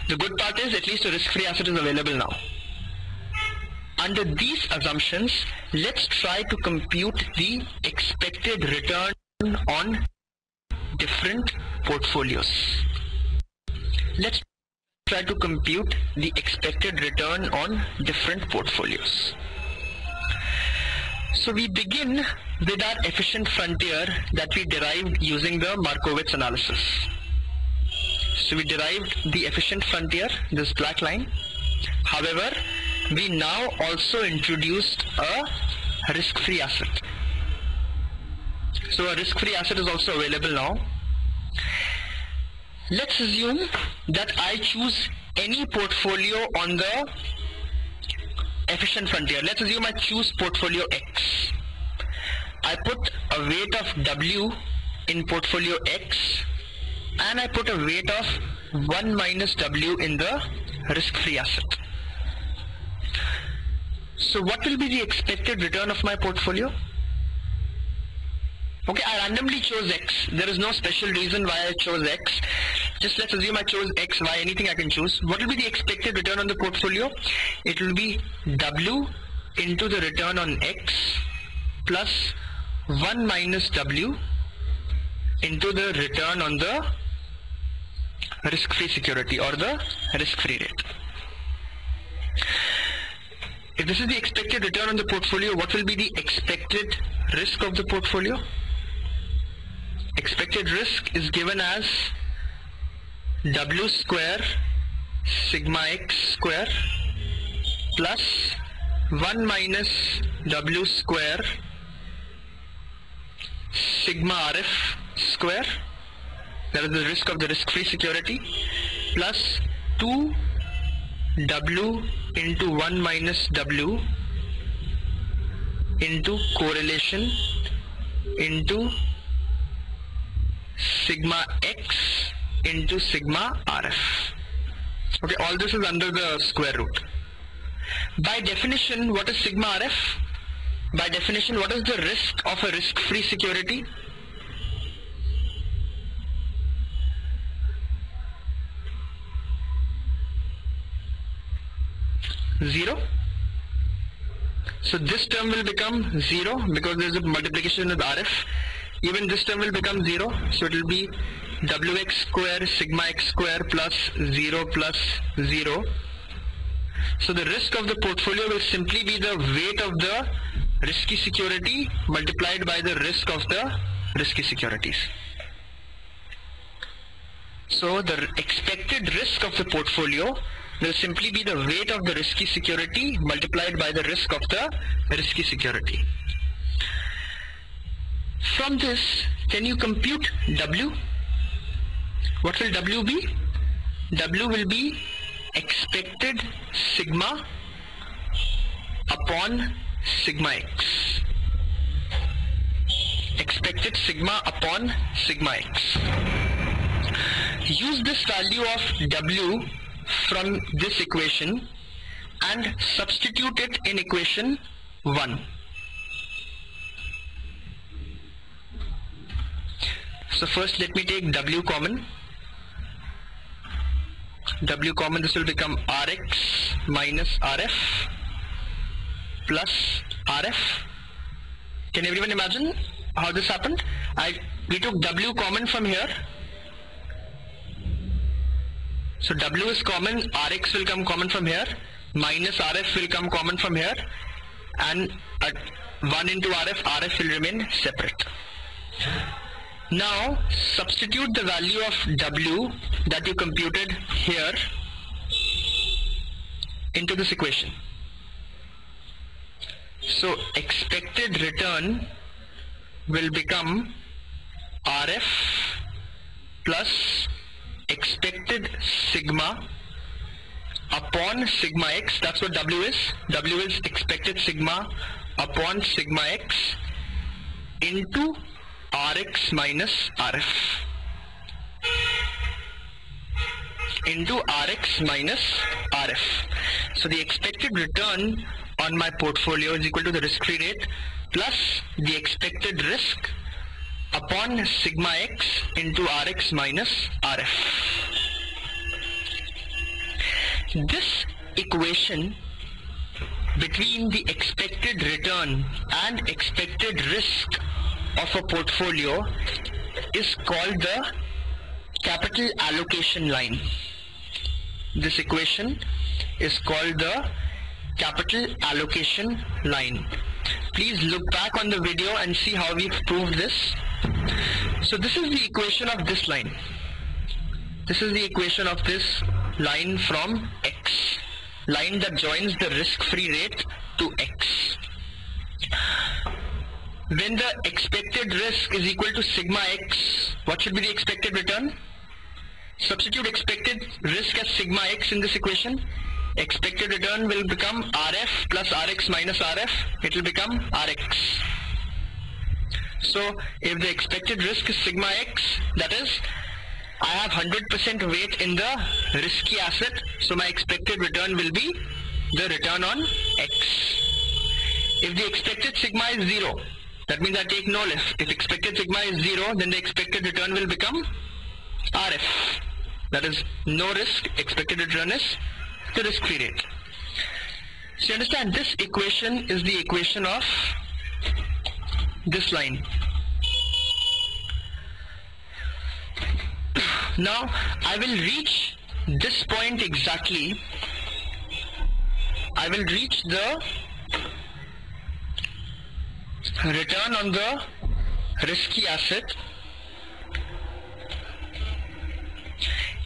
the good part is at least a risk-free asset is available now. Under these assumptions, let's try to compute the expected return on different portfolios. Let's try to compute the expected return on different portfolios. So we begin with our efficient frontier that we derived using the Markowitz analysis. So we derived the efficient frontier, this black line. However, we now also introduced a risk-free asset. So a risk-free asset is also available now. Let's assume that I choose any portfolio on the efficient frontier. Let's assume I choose portfolio X. I put a weight of W in portfolio X and I put a weight of 1 minus W in the risk-free asset. So what will be the expected return of my portfolio? Okay, I randomly chose X. There is no special reason why I chose X. Just let's assume I chose X, Y, anything I can choose. What will be the expected return on the portfolio? It will be W into the return on X plus 1 minus W into the return on the risk-free security or the risk-free rate. If this is the expected return on the portfolio, what will be the expected risk of the portfolio? Expected risk is given as W square sigma X square plus 1 minus W square sigma RF square, that is the risk of the risk-free security, plus 2 W into 1 minus W into correlation into sigma X into sigma RF. Okay, all this is under the square root. By definition, what is sigma RF? By definition, what is the risk of a risk-free security? Zero. So this term will become 0 because there is a multiplication with RF. Even this term will become 0. So it will be Wx square sigma x square plus 0 plus 0. So the risk of the portfolio will simply be the weight of the risky security multiplied by the risk of the risky securities. So the expected risk of the portfolio will simply be the weight of the risky security multiplied by the risk of the risky security. From this, can you compute W? What will W be? W will be expected sigma upon sigma x. Expected sigma upon sigma x. Use this value of W from this equation and substitute it in equation 1. So first let me take W common. W common, this will become Rx minus Rf plus Rf. Can everyone imagine how this happened? We took W common from here. So W is common, Rx will come common from here, minus Rf will come common from here, and 1 into Rf will remain separate. Now substitute the value of W that you computed here into this equation. So expected return will become Rf plus expected sigma upon sigma x. That's what W is. W is expected sigma upon sigma x into Rx minus Rf. Into Rx minus Rf. So the expected return on my portfolio is equal to the risk-free rate plus the expected risk upon sigma x into Rx minus Rf. This equation between the expected return and expected risk of a portfolio is called the capital allocation line. This equation is called the capital allocation line. Please look back on the video and see how we've proved this. So this is the equation of this line. This is the equation of this line from X. Line that joins the risk-free rate to X. When the expected risk is equal to sigma x, what should be the expected return? Substitute expected risk as sigma x in this equation. Expected return will become Rf plus Rx minus Rf. It will become Rx. So if the expected risk is sigma x, that is, I have 100% weight in the risky asset, so my expected return will be the return on x. If the expected sigma is 0, that means I take no risk. If expected sigma is 0, then the expected return will become Rf. That is no risk, expected return is the risk-free rate. So you understand, this equation is the equation of this line. Now I will reach this point exactly. I will reach the return on the risky asset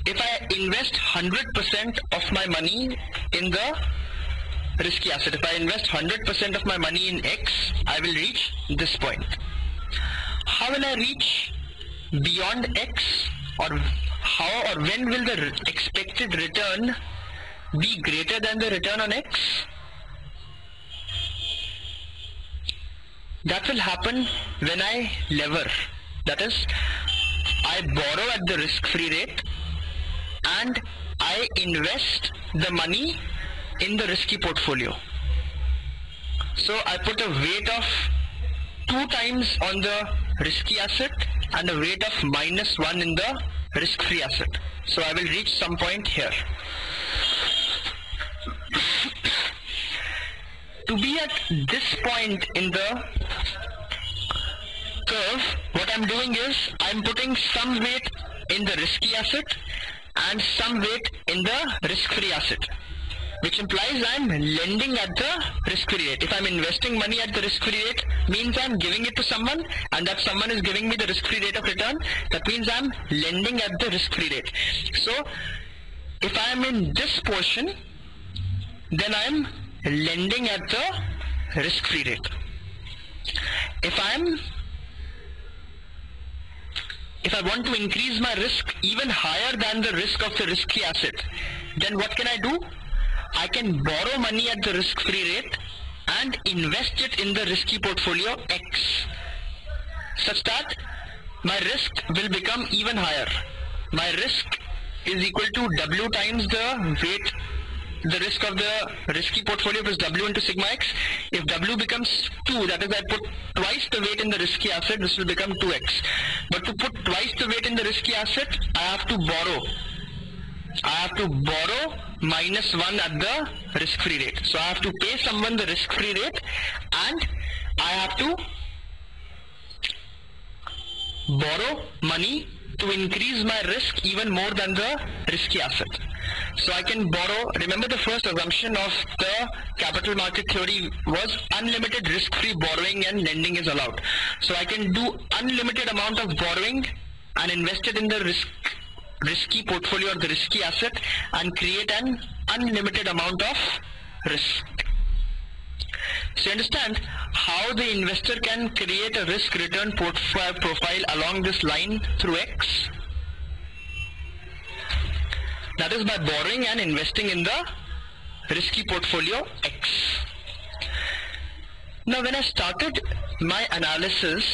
if I invest 100% of my money in the risky asset. If I invest 100% of my money in X, I will reach this point. How will I reach beyond X, or how or when will the expected return be greater than the return on X? That will happen when I lever. That is, I borrow at the risk-free rate and I invest the money in the risky portfolio. So I put a weight of 2 times on the risky asset and a weight of -1 in the risk-free asset. So I will reach some point here. To be at this point in the curve, what I'm doing is I'm putting some weight in the risky asset and some weight in the risk-free asset, which implies I'm lending at the risk-free rate. If I'm investing money at the risk-free rate, means I'm giving it to someone, and that someone is giving me the risk-free rate of return. That means I'm lending at the risk-free rate. So if I am in this portion, then I'm lending at the risk-free rate. If I'm if I want to increase my risk even higher than the risk of the risky asset, then what can I do? I can borrow money at the risk-free rate and invest it in the risky portfolio X, such that my risk will become even higher. My risk is equal to W times the weight, the risk of the risky portfolio plus W into sigma X. If W becomes 2, that is I put twice the weight in the risky asset, this will become 2x. But to put twice the weight in the risky asset, I have to borrow. I have to borrow minus 1 at the risk-free rate. So I have to pay someone the risk-free rate and I have to borrow money to increase my risk even more than the risky asset. So I can borrow, remember the first assumption of the capital market theory was unlimited risk-free borrowing and lending is allowed. So I can do unlimited amount of borrowing and invest it in the risky portfolio or the risky asset and create an unlimited amount of risk. So you understand how the investor can create a risk return profile along this line through X? That is by borrowing and investing in the risky portfolio X. Now when I started my analysis,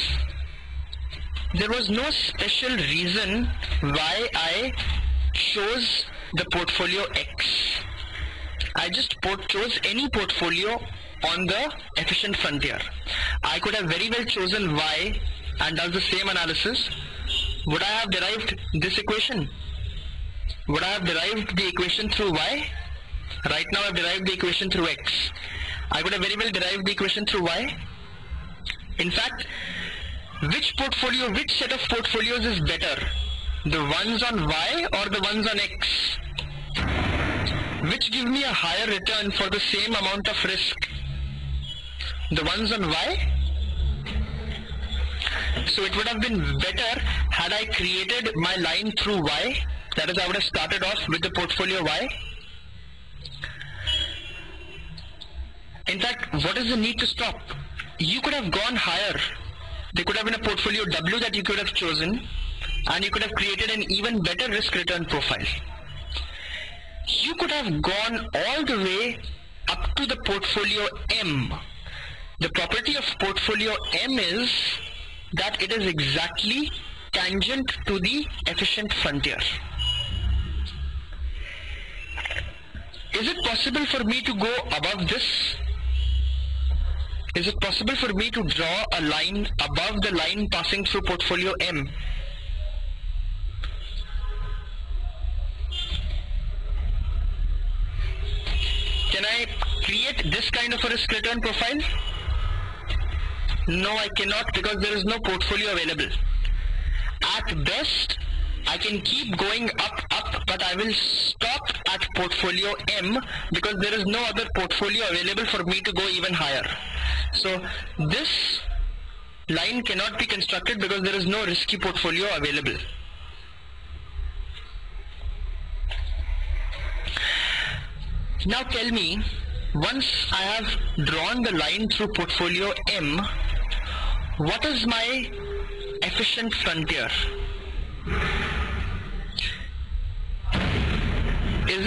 there was no special reason why I chose the portfolio X. I just chose any portfolio on the efficient frontier. I could have very well chosen Y and done the same analysis. Would I have derived this equation? Would I have derived the equation through Y? Right now I have derived the equation through X. I could have very well derived the equation through Y. In fact, which set of portfolios is better? The ones on Y or the ones on X? Which give me a higher return for the same amount of risk? The ones on Y? So it would have been better had I created my line through Y. That is, I would have started off with the portfolio Y. In fact, what is the need to stop? You could have gone higher. There could have been a portfolio W that you could have chosen and you could have created an even better risk return profile. You could have gone all the way up to the portfolio M. The property of portfolio M is that it is exactly tangent to the efficient frontier. Is it possible for me to go above this? Is it possible for me to draw a line above the line passing through portfolio M? Can I create this kind of a risk return profile? No, I cannot, because there is no portfolio available. At best, I can keep going up, but I will stop at portfolio M because there is no other portfolio available for me to go even higher. So this line cannot be constructed because there is no risky portfolio available. Now tell me, once I have drawn the line through portfolio M, what is my efficient frontier? Is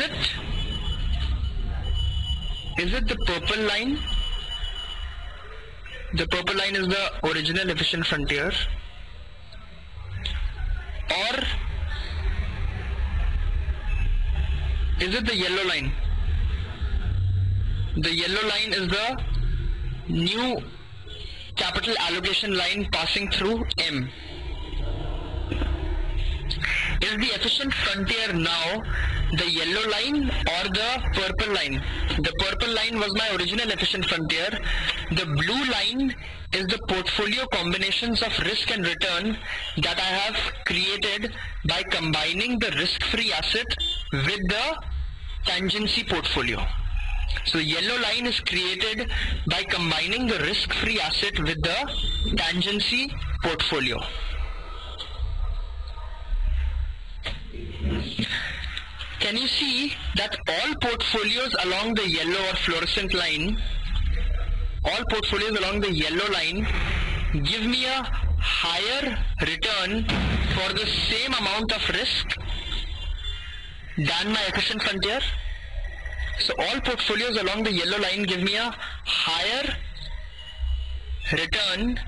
it the purple line? The purple line is the original efficient frontier, or is it the yellow line? The yellow line is the new capital allocation line passing through M. Is the efficient frontier now the yellow line or the purple line? The purple line was my original efficient frontier. The blue line is the portfolio combinations of risk and return that I have created by combining the risk-free asset with the tangency portfolio. So yellow line is created by combining the risk-free asset with the tangency portfolio. Can you see that all portfolios along the yellow or fluorescent line, all portfolios along the yellow line give me a higher return for the same amount of risk than my efficient frontier. So all portfolios along the yellow line give me a higher return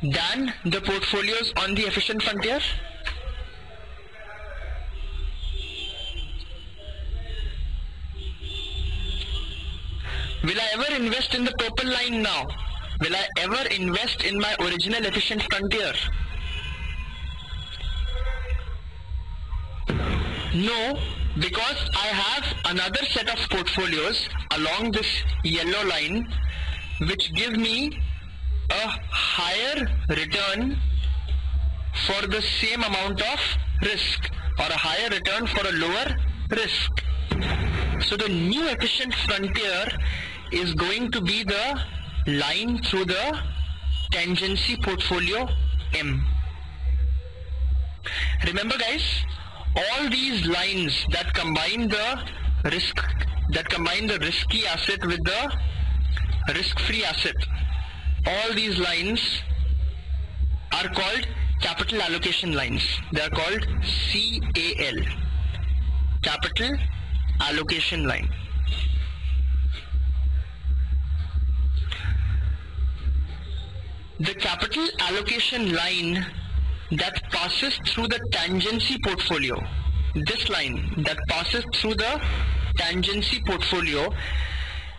than the portfolios on the efficient frontier. Will I ever invest in the purple line now? Will I ever invest in my original efficient frontier? No, because I have another set of portfolios along this yellow line which give me a higher return for the same amount of risk, or a higher return for a lower risk. So the new efficient frontier is going to be the line through the tangency portfolio M. Remember guys, all these lines that combine the risky asset with the risk-free asset, all these lines are called capital allocation lines. They are called CAL, capital allocation line. The capital allocation line that passes through the tangency portfolio, this line that passes through the tangency portfolio,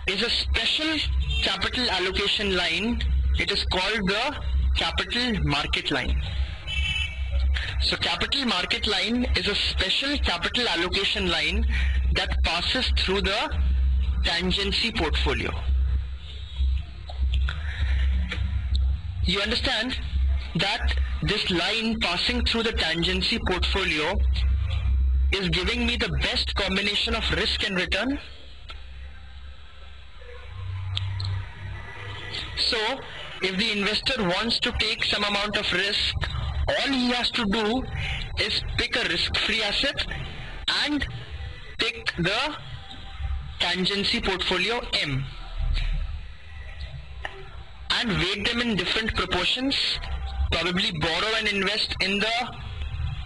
is a special capital allocation line. It is called the capital market line. So capital market line is a special capital allocation line that passes through the tangency portfolio. You understand that this line passing through the tangency portfolio is giving me the best combination of risk and return. So if the investor wants to take some amount of risk, all he has to do is pick a risk-free asset and pick the tangency portfolio M and weight them in different proportions, probably borrow and invest in the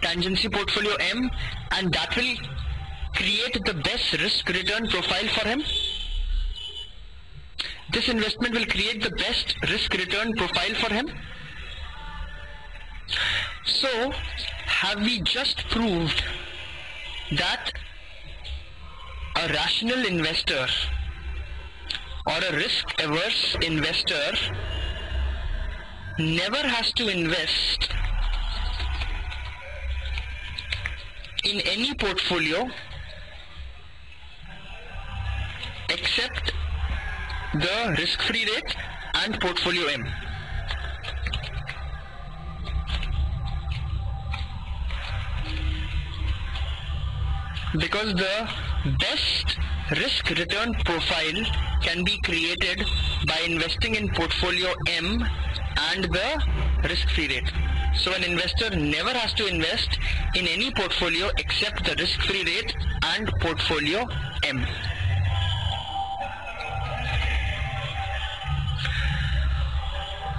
tangency portfolio M, and that will create the best risk return profile for him. This investment will create the best risk return profile for him. So have we just proved that a rational investor or a risk-averse investor never has to invest in any portfolio except the risk-free rate and portfolio M? Because the best risk return profile can be created by investing in portfolio M and the risk-free rate. So an investor never has to invest in any portfolio except the risk-free rate and portfolio M.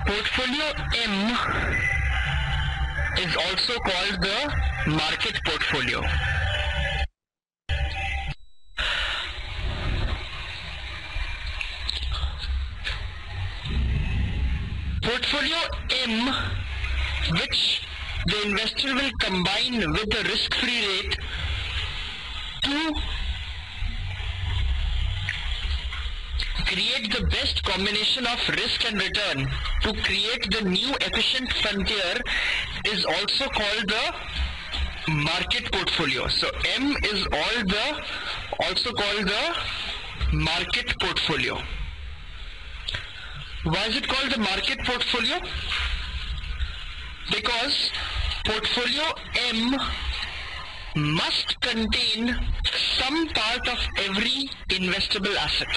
Portfolio M is also called the market portfolio. Portfolio M, which the investor will combine with the risk-free rate to create the best combination of risk and return, to create the new efficient frontier, is also called the market portfolio. So M is also called the market portfolio. Why is it called the market portfolio? Because portfolio M must contain some part of every investable asset.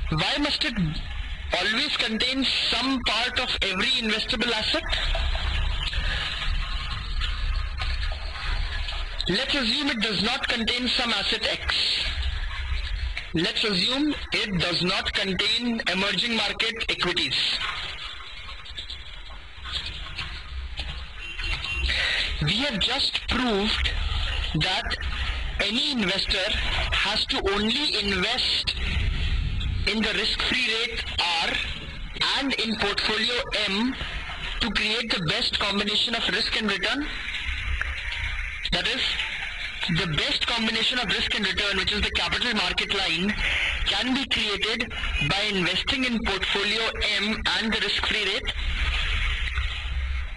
Why must it always contain some part of every investable asset? Let's assume it does not contain some asset X. Let's assume it does not contain emerging market equities. We have just proved that any investor has to only invest in the risk-free rate R and in portfolio M to create the best combination of risk and return. That is, the best combination of risk and return, which is the capital market line, can be created by investing in portfolio M and the risk-free rate.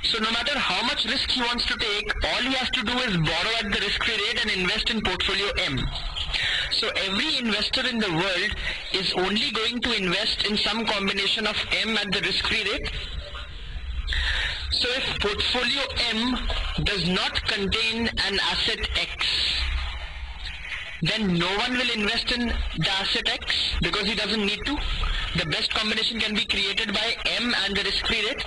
So no matter how much risk he wants to take, all he has to do is borrow at the risk-free rate and invest in portfolio M. So every investor in the world is only going to invest in some combination of M at the risk-free rate. So if portfolio M does not contain an asset X, then no one will invest in the asset X because he doesn't need to. The best combination can be created by M and the risk-free rate.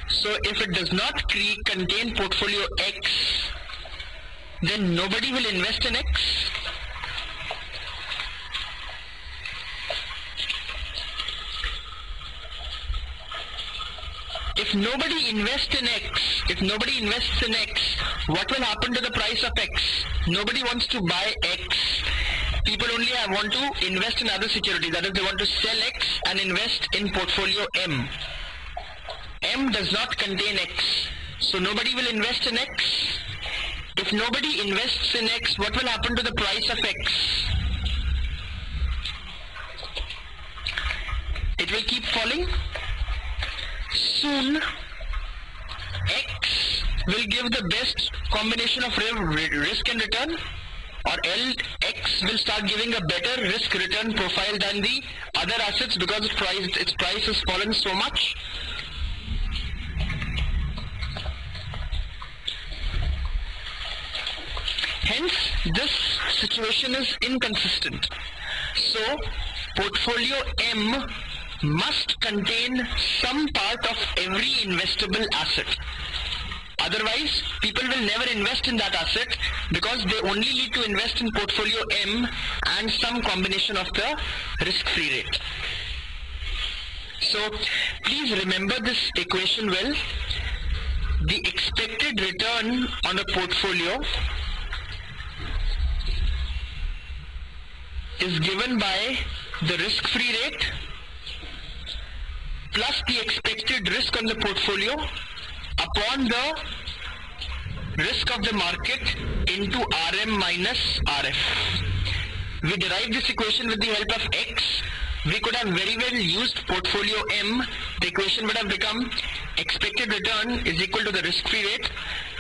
So if it does not contain portfolio X, then nobody will invest in X. If nobody invests in X, what will happen to the price of X? Nobody wants to buy X. People only want to invest in other securities. That is, they want to sell X and invest in portfolio M. M does not contain X, so nobody will invest in X. If nobody invests in X, what will happen to the price of X? It will keep falling. Soon, X will give the best combination of risk and return, or X will start giving a better risk return profile than the other assets because its price has fallen so much. Hence, this situation is inconsistent. So, portfolio M must contain some part of every investable asset. Otherwise, people will never invest in that asset because they only need to invest in portfolio M and some combination of the risk-free rate. So, please remember this equation well. The expected return on a portfolio is given by the risk-free rate plus the expected risk on the portfolio upon the risk of the market into RM minus RF. We derived this equation with the help of X. We could have very well used portfolio M. The equation would have become expected return is equal to the risk-free rate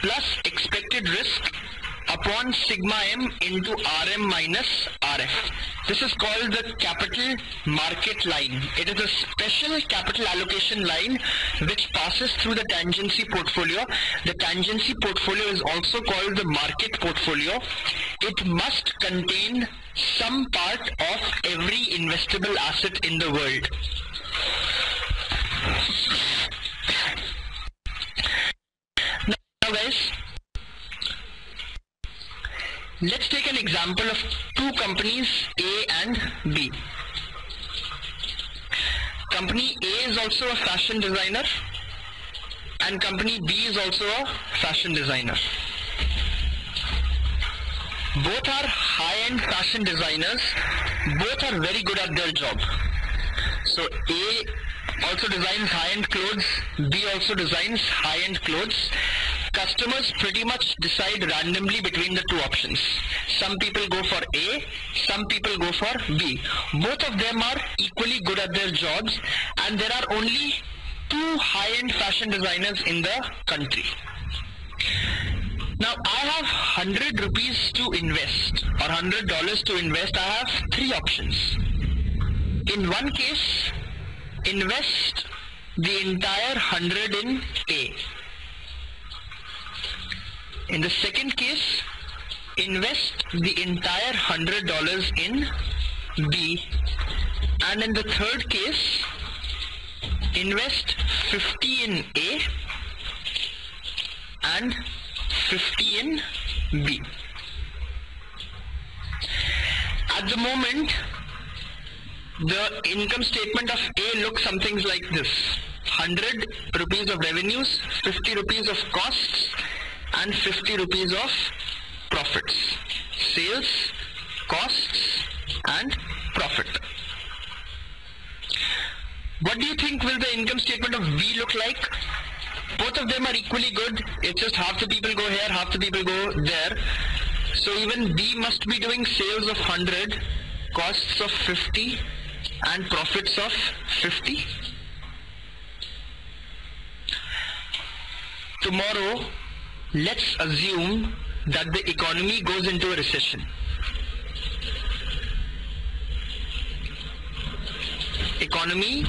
plus expected risk upon sigma M into RM minus RF. This is called the capital market line. It is a special capital allocation line which passes through the tangency portfolio. The tangency portfolio is also called the market portfolio. It must contain some part of every investable asset in the world. Now guys, let's take an example of two companies, A and B. Company A is also a fashion designer and company B is also a fashion designer. Both are high-end fashion designers. Both are very good at their job. So A also designs high-end clothes, B also designs high-end clothes. Customers pretty much decide randomly between the two options. Some people go for A, some people go for B. Both of them are equally good at their jobs, and there are only two high-end fashion designers in the country. Now I have 100 rupees to invest or $100 to invest. I have three options. In one case, invest the entire 100 in A. In the second case, invest the entire $100 in B. And in the third case, invest 50 in A and 50 in B. At the moment, the income statement of A looks something like this: 100 rupees of revenues, 50 rupees of costs, and 50 rupees of profits. Sales, costs, and profit. What do you think will the income statement of B look like? Both of them are equally good. It's just half the people go here, half the people go there. So even B must be doing sales of 100, costs of 50, and profits of 50. Tomorrow, let's assume that the economy goes into a recession. Economy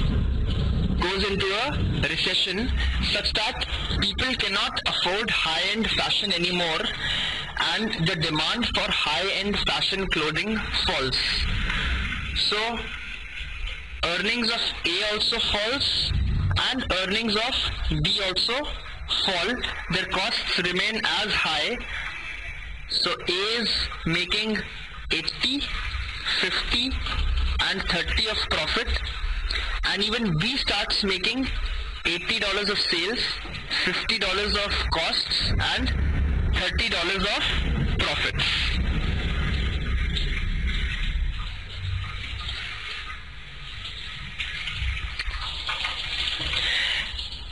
goes into a recession such that people cannot afford high-end fashion anymore and the demand for high-end fashion clothing falls. So earnings of A also falls and earnings of B also fall. Their costs remain as high. So A is making 80, 50 and 30 of profit, and even B starts making $80 of sales, $50 of costs and $30 of profits.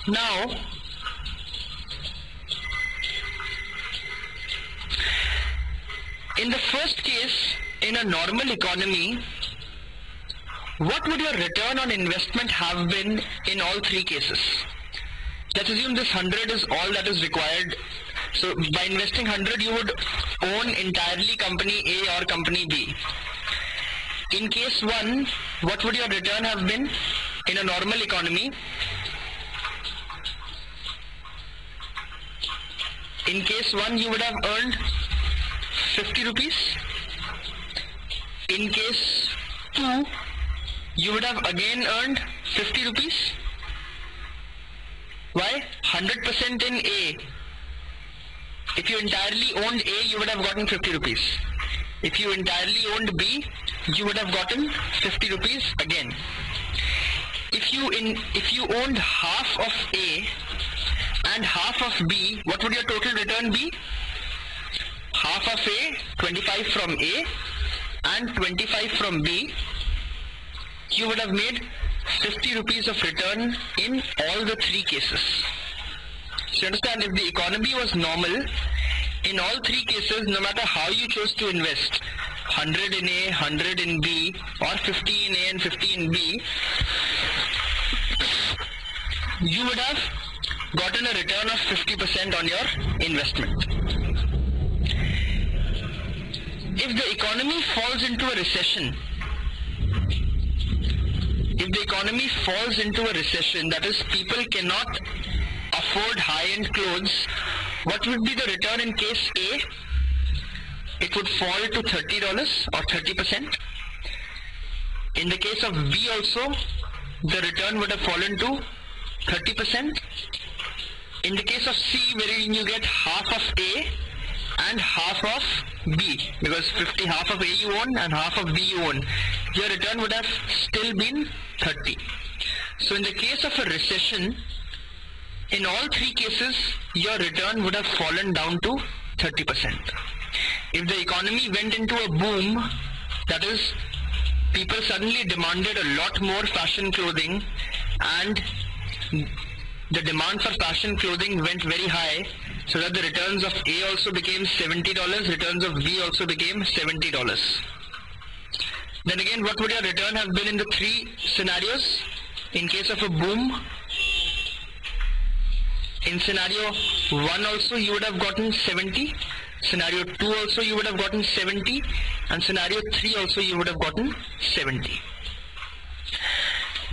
Now, in the first case, in a normal economy, what would your return on investment have been in all three cases? Let's assume this 100 is all that is required. So by investing 100, you would own entirely company A or company B. In case 1, what would your return have been in a normal economy? In case 1, you would have earned 50 rupees. In case 2, you would have again earned 50 rupees. Why? 100% in A. If you entirely owned A, you would have gotten 50 rupees. If you entirely owned B, you would have gotten 50 rupees again. If you owned half of A and half of B, what would your total return be? Half of A, 25 from A and 25 from B. You would have made 50 rupees of return in all the three cases. So you understand, if the economy was normal, in all three cases, no matter how you chose to invest, 100 in A, 100 in B, or 50 in A and 50 in B, you would have gotten a return of 50% on your investment. If the economy falls into a recession, that is, people cannot afford high-end clothes, what would be the return in case A? It would fall to $30 or 30%. In the case of B also, the return would have fallen to 30%. In the case of C, wherein you get half of A and half of B, because 50 half of A you own and half of B you own, your return would have still been 30. So in the case of a recession, in all three cases, your return would have fallen down to 30%. If the economy went into a boom, that is, people suddenly demanded a lot more fashion clothing and the demand for fashion clothing went very high, so that the returns of A also became $70, returns of B also became $70. Then again, what would your return have been in the three scenarios? In case of a boom, in scenario 1 also you would have gotten 70, scenario 2 also you would have gotten 70, and scenario 3 also you would have gotten 70.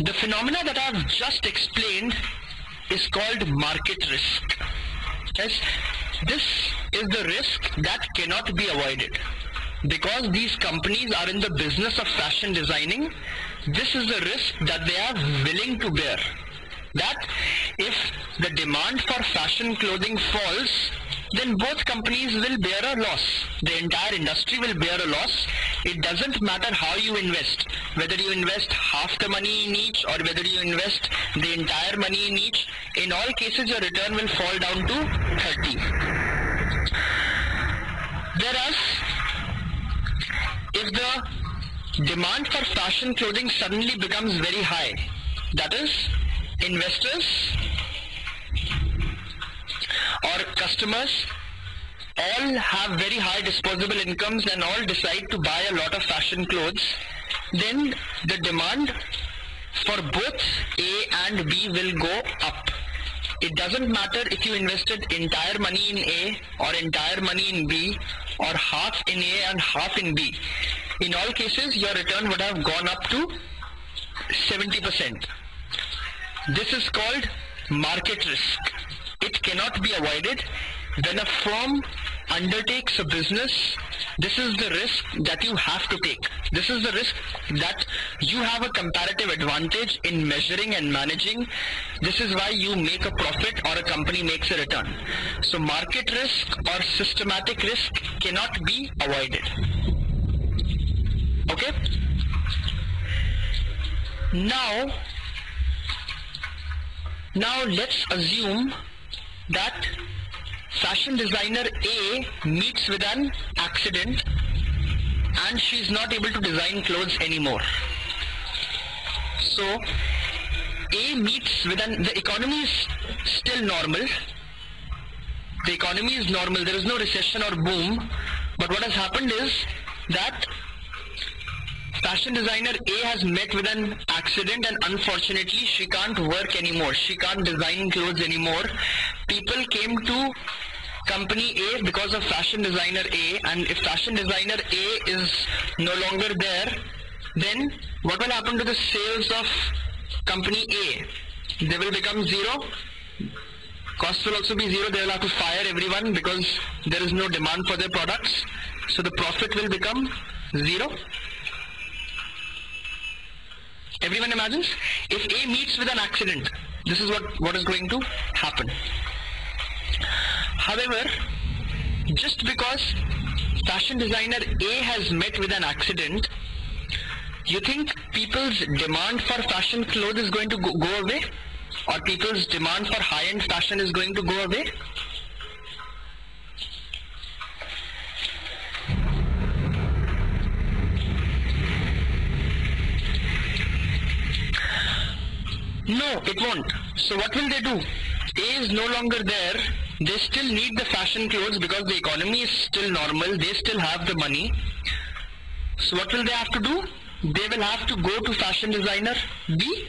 The phenomena that I have just explained is called market risk. Yes, this is the risk that cannot be avoided. Because these companies are in the business of fashion designing, this is the risk that they are willing to bear. That if the demand for fashion clothing falls, then both companies will bear a loss. The entire industry will bear a loss, It doesn't matter how you invest, whether you invest half the money in each or whether you invest the entire money in each. In all cases, your return will fall down to 30. Whereas, if the demand for fashion clothing suddenly becomes very high, that is, investors or customers all have very high disposable incomes and all decide to buy a lot of fashion clothes, then the demand for both A and B will go up. It doesn't matter if you invested entire money in A or entire money in B or half in A and half in B. In all cases, your return would have gone up to 70%. This is called market risk. It cannot be avoided. When a firm undertakes a business, this is the risk that you have to take. This is the risk that you have a comparative advantage in measuring and managing. This is why you make a profit or a company makes a return. So market risk or systematic risk cannot be avoided. Okay? Now let's assume that fashion designer A meets with an accident and she is not able to design clothes anymore. So A meets with the economy is still normal. The economy is normal. There is no recession or boom. But what has happened is that fashion designer A has met with an accident and unfortunately she can't work anymore. She can't design clothes anymore. People came to company A because of fashion designer A, and if fashion designer A is no longer there, then what will happen to the sales of company A? They will become zero. Costs will also be zero. They will have to fire everyone because there is no demand for their products. So the profit will become zero. Everyone imagines? If A meets with an accident, this is what is going to happen. However, just because fashion designer A has met with an accident, you think people's demand for fashion clothes is going to go away? Or people's demand for high-end fashion is going to go away? No, it won't. So what will they do? A is no longer there. They still need the fashion clothes because the economy is still normal. They still have the money. So what will they have to do? They will have to go to fashion designer B.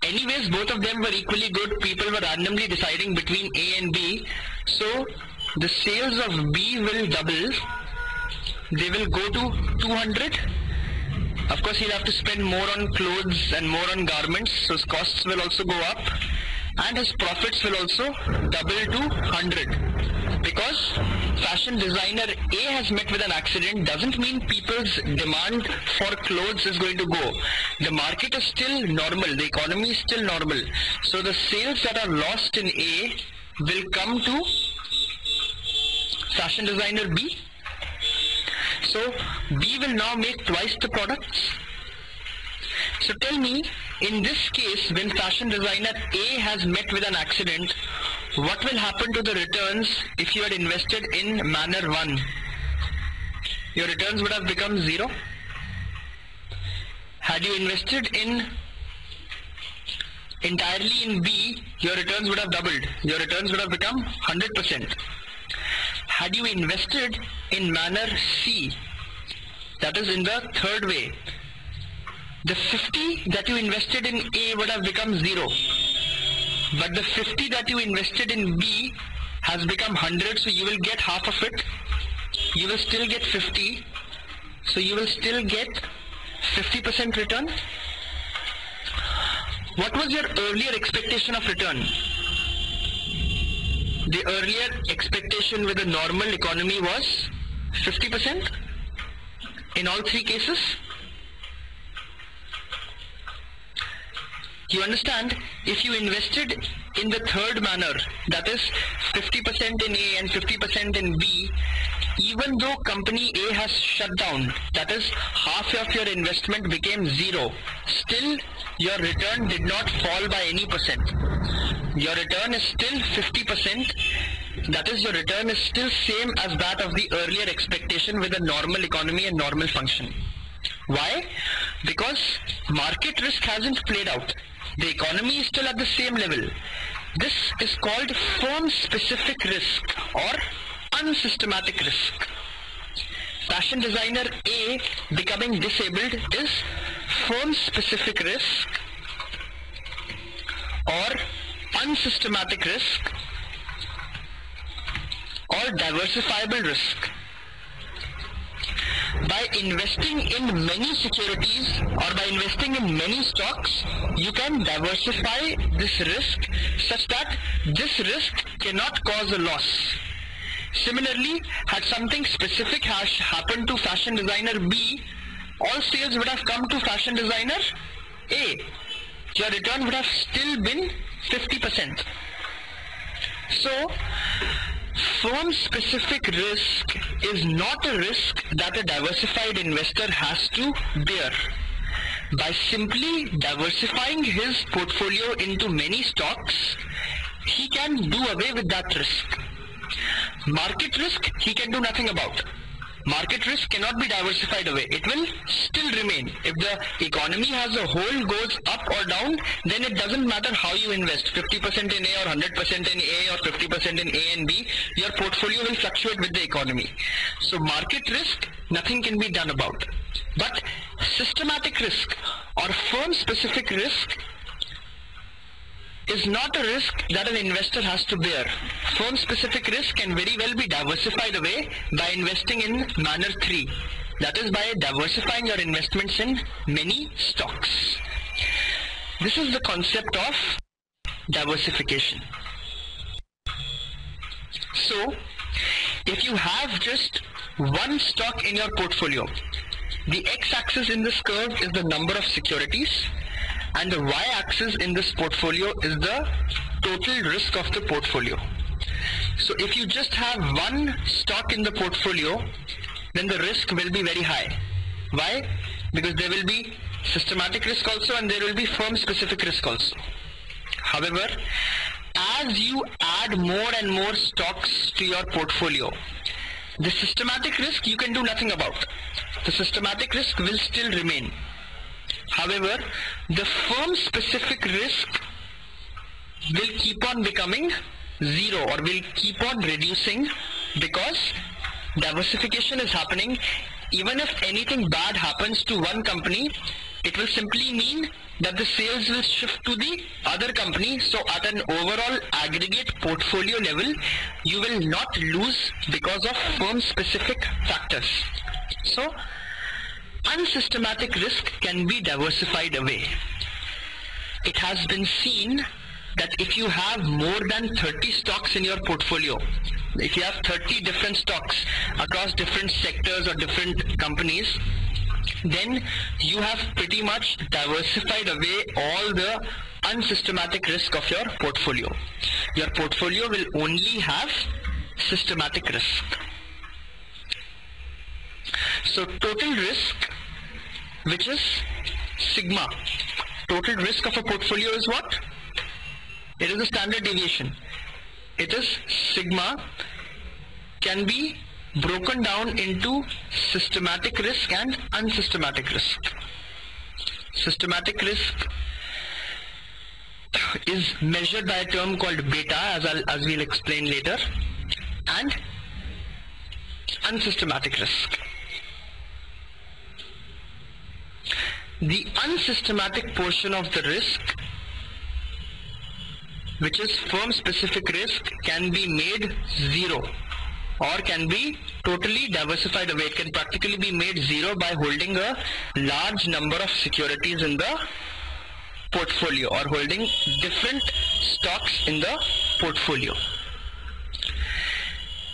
Anyways, both of them were equally good. People were randomly deciding between A and B. So the sales of B will double. They will go to 200. Of course, he'll have to spend more on clothes and more on garments. So his costs will also go up. And his profits will also double to 100. Because fashion designer A has met with an accident doesn't mean people's demand for clothes is going to go. The market is still normal. The economy is still normal. So the sales that are lost in A will come to fashion designer B. So B will now make twice the products. So tell me, in this case, when fashion designer A has met with an accident, what will happen to the returns if you had invested in manner 1? Your returns would have become 0. Had you invested entirely in B, your returns would have doubled. Your returns would have become 100%. Had you invested in manner C, that is in the third way, the 50 that you invested in A would have become 0. But the 50 that you invested in B has become 100, so you will get half of it. You will still get 50. So you will still get 50% return. What was your earlier expectation of return? The earlier expectation with a normal economy was 50% in all three cases. You understand, if you invested in the third manner, that is 50% in A and 50% in B, even though company A has shut down, that is half of your investment became zero, still your return did not fall by any percent. Your return is still 50%, that is your return is still same as that of the earlier expectation with a normal economy and normal function. Why? Because market risk hasn't played out. The economy is still at the same level. This is called firm-specific risk or unsystematic risk. Fashion designer A becoming disabled is firm-specific risk or unsystematic risk or diversifiable risk. By investing in many securities or by investing in many stocks, you can diversify this risk such that this risk cannot cause a loss. Similarly, had something specific happened to fashion designer B, all sales would have come to fashion designer A. Your return would have still been 50%. So, firm-specific risk is not a risk that a diversified investor has to bear. By simply diversifying his portfolio into many stocks, he can do away with that risk. Market risk, he can do nothing about. Market risk cannot be diversified away. It will still remain. If the economy as a whole goes up or down, then it doesn't matter how you invest, 50% in A or 100% in A or 50% in A and B, your portfolio will fluctuate with the economy. So market risk, nothing can be done about. But systematic risk or firm-specific risk is not a risk that an investor has to bear. Firm-specific risk can very well be diversified away by investing in manner 3. That is by diversifying your investments in many stocks. This is the concept of diversification. So, if you have just one stock in your portfolio, the x-axis in this curve is the number of securities, and the y-axis in this portfolio is the total risk of the portfolio. So if you just have one stock in the portfolio, then the risk will be very high. Why? Because there will be systematic risk also and there will be firm-specific risk also. However, as you add more and more stocks to your portfolio, the systematic risk you can do nothing about. The systematic risk will still remain. However, the firm-specific risk will keep on becoming zero or will keep on reducing because diversification is happening. Even if anything bad happens to one company, it will simply mean that the sales will shift to the other company. So at an overall aggregate portfolio level, you will not lose because of firm-specific factors. So, unsystematic risk can be diversified away. It has been seen that if you have more than 30 stocks in your portfolio, if you have 30 different stocks across different sectors or different companies, then you have pretty much diversified away all the unsystematic risk of your portfolio. Your portfolio will only have systematic risk. So total risk, which is sigma. Total risk of a portfolio is what? It is the standard deviation. It is sigma, can be broken down into systematic risk and unsystematic risk. Systematic risk is measured by a term called beta, as we'll explain later, and unsystematic risk. The unsystematic portion of the risk, which is firm-specific risk, can be made zero or can be totally diversified away. It can practically be made zero by holding a large number of securities in the portfolio or holding different stocks in the portfolio.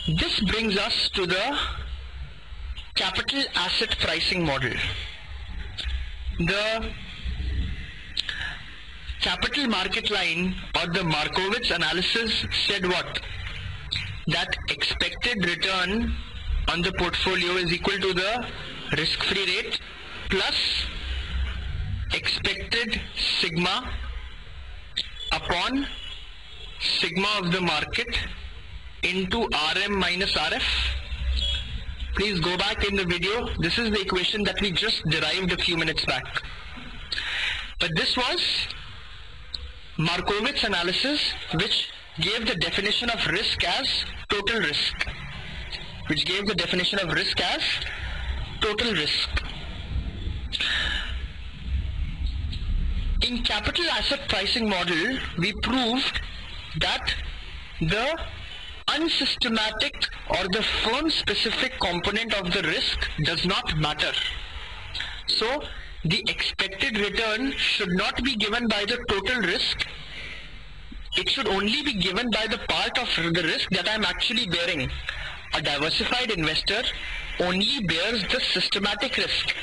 This brings us to the capital asset pricing model. The capital market line or the Markowitz analysis said what? That expected return on the portfolio is equal to the risk-free rate plus expected sigma upon sigma of the market into RM minus RF. Please go back in the video. This is the equation that we just derived a few minutes back. But this was Markowitz analysis, which gave the definition of risk as total risk. In capital asset pricing model, we proved that the unsystematic or the firm specific component of the risk does not matter. So the expected return should not be given by the total risk. It should only be given by the part of the risk that I am actually bearing. A diversified investor only bears the systematic risk.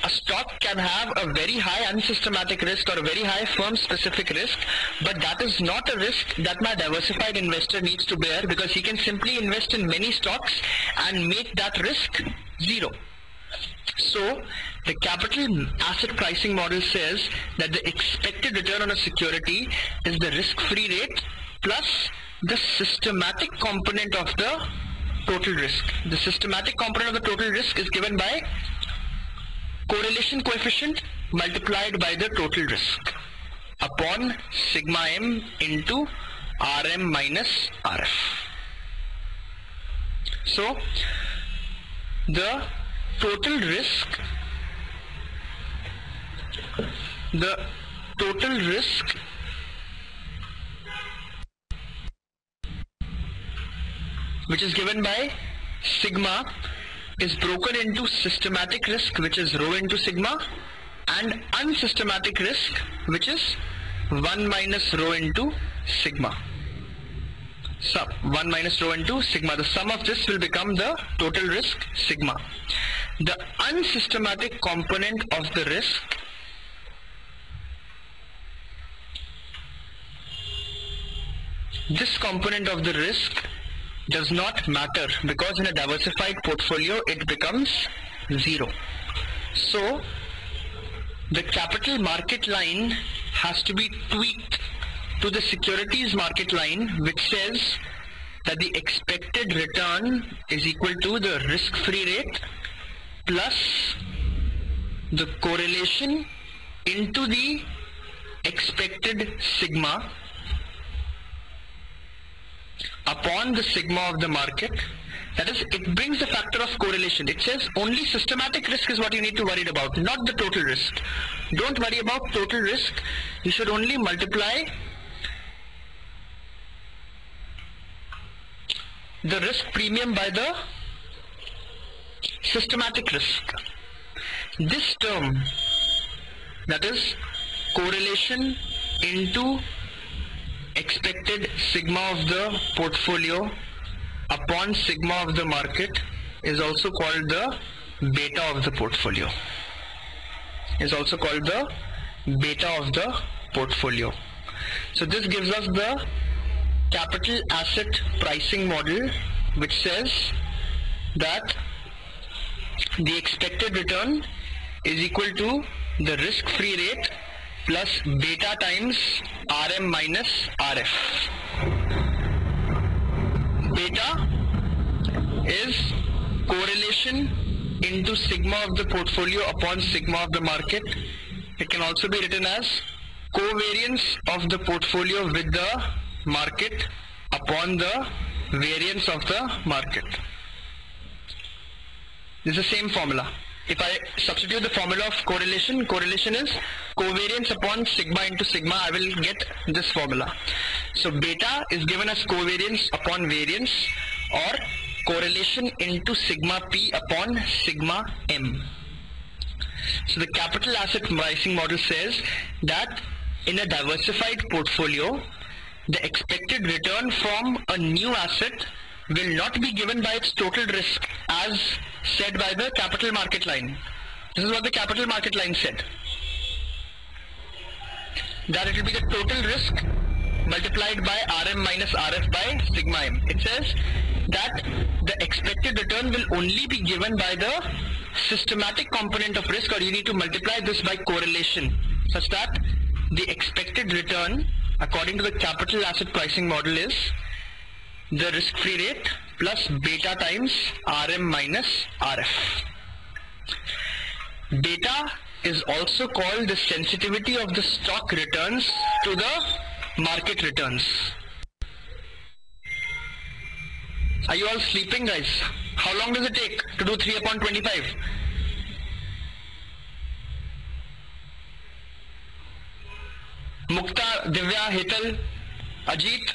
A stock can have a very high unsystematic risk or a very high firm specific risk, but that is not a risk that my diversified investor needs to bear, because he can simply invest in many stocks and make that risk zero. So the capital asset pricing model says that the expected return on a security is the risk-free rate plus the systematic component of the total risk. The systematic component of the total risk is given by correlation coefficient multiplied by the total risk upon sigma m into Rm minus Rf. So the total risk which is given by sigma is broken into systematic risk, which is rho into sigma, and unsystematic risk, which is 1 minus rho into sigma. So 1 minus rho into sigma. The sum of this will become the total risk sigma. The unsystematic component of the risk does not matter, because in a diversified portfolio it becomes zero. So the capital market line has to be tweaked to the securities market line, which says that the expected return is equal to the risk-free rate plus the correlation into the expected sigma upon the sigma of the market. That is, it brings the factor of correlation. It says only systematic risk is what you need to worry about, not the total risk. Don't worry about total risk. You should only multiply the risk premium by the systematic risk. This term, that is correlation into expected sigma of the portfolio upon sigma of the market, is also called the beta of the portfolio. So this gives us the capital asset pricing model, which says that the expected return is equal to the risk-free rate plus beta times Rm minus Rf. Beta is correlation into sigma of the portfolio upon sigma of the market. It can also be written as covariance of the portfolio with the market upon the variance of the market. This is the same formula. If I substitute the formula of correlation is covariance upon sigma into sigma, I will get this formula. So beta is given as covariance upon variance, or correlation into sigma p upon sigma m. So the capital asset pricing model says that in a diversified portfolio, the expected return from a new asset will not be given by its total risk as said by the capital market line. This is what the capital market line said. that it will be the total risk multiplied by Rm minus Rf by sigma m. It says that the expected return will only be given by the systematic component of risk, or you need to multiply this by correlation, such that the expected return according to the capital asset pricing model is the risk-free rate plus beta times Rm minus Rf. Beta is also called the sensitivity of the stock returns to the market returns. Are you all sleeping, guys? How long does it take to do 3 upon 25? Mukta, Divya, Hital, Ajit.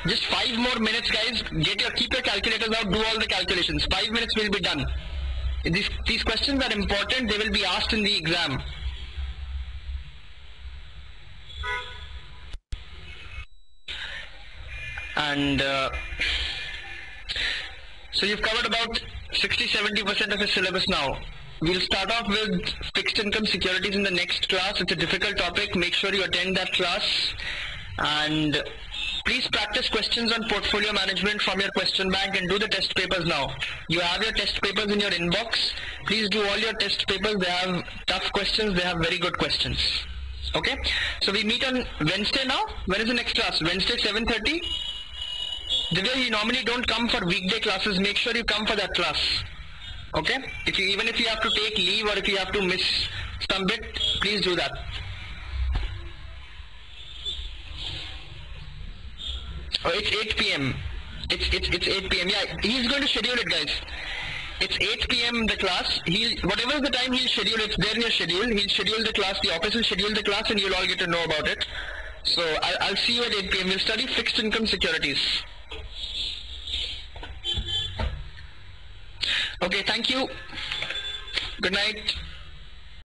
Just 5 more minutes, guys. Keep your calculators out, do all the calculations. 5 minutes will be done. These questions are important, they will be asked in the exam. And so you've covered about 60-70% of the syllabus now. We'll start off with fixed income securities in the next class. It's a difficult topic. Make sure you attend that class. And please practice questions on portfolio management from your question bank and do the test papers now. You have your test papers in your inbox. Please do all your test papers. They have tough questions. They have very good questions. Okay. So we meet on Wednesday now. When is the next class? Wednesday 7:30. Divya, you normally don't come for weekday classes. Make sure you come for that class. Okay. Even if you have to take leave or if you have to miss some bit, please do that. Oh, it's 8 p.m. It's 8 p.m. Yeah, he's going to schedule it, guys. It's 8 p.m. the class. Whatever is the time he'll schedule, it's there in your schedule. He'll schedule the class. The office will schedule the class, and you'll all get to know about it. So I'll see you at 8 p.m. We'll study fixed income securities. Okay, thank you. Good night.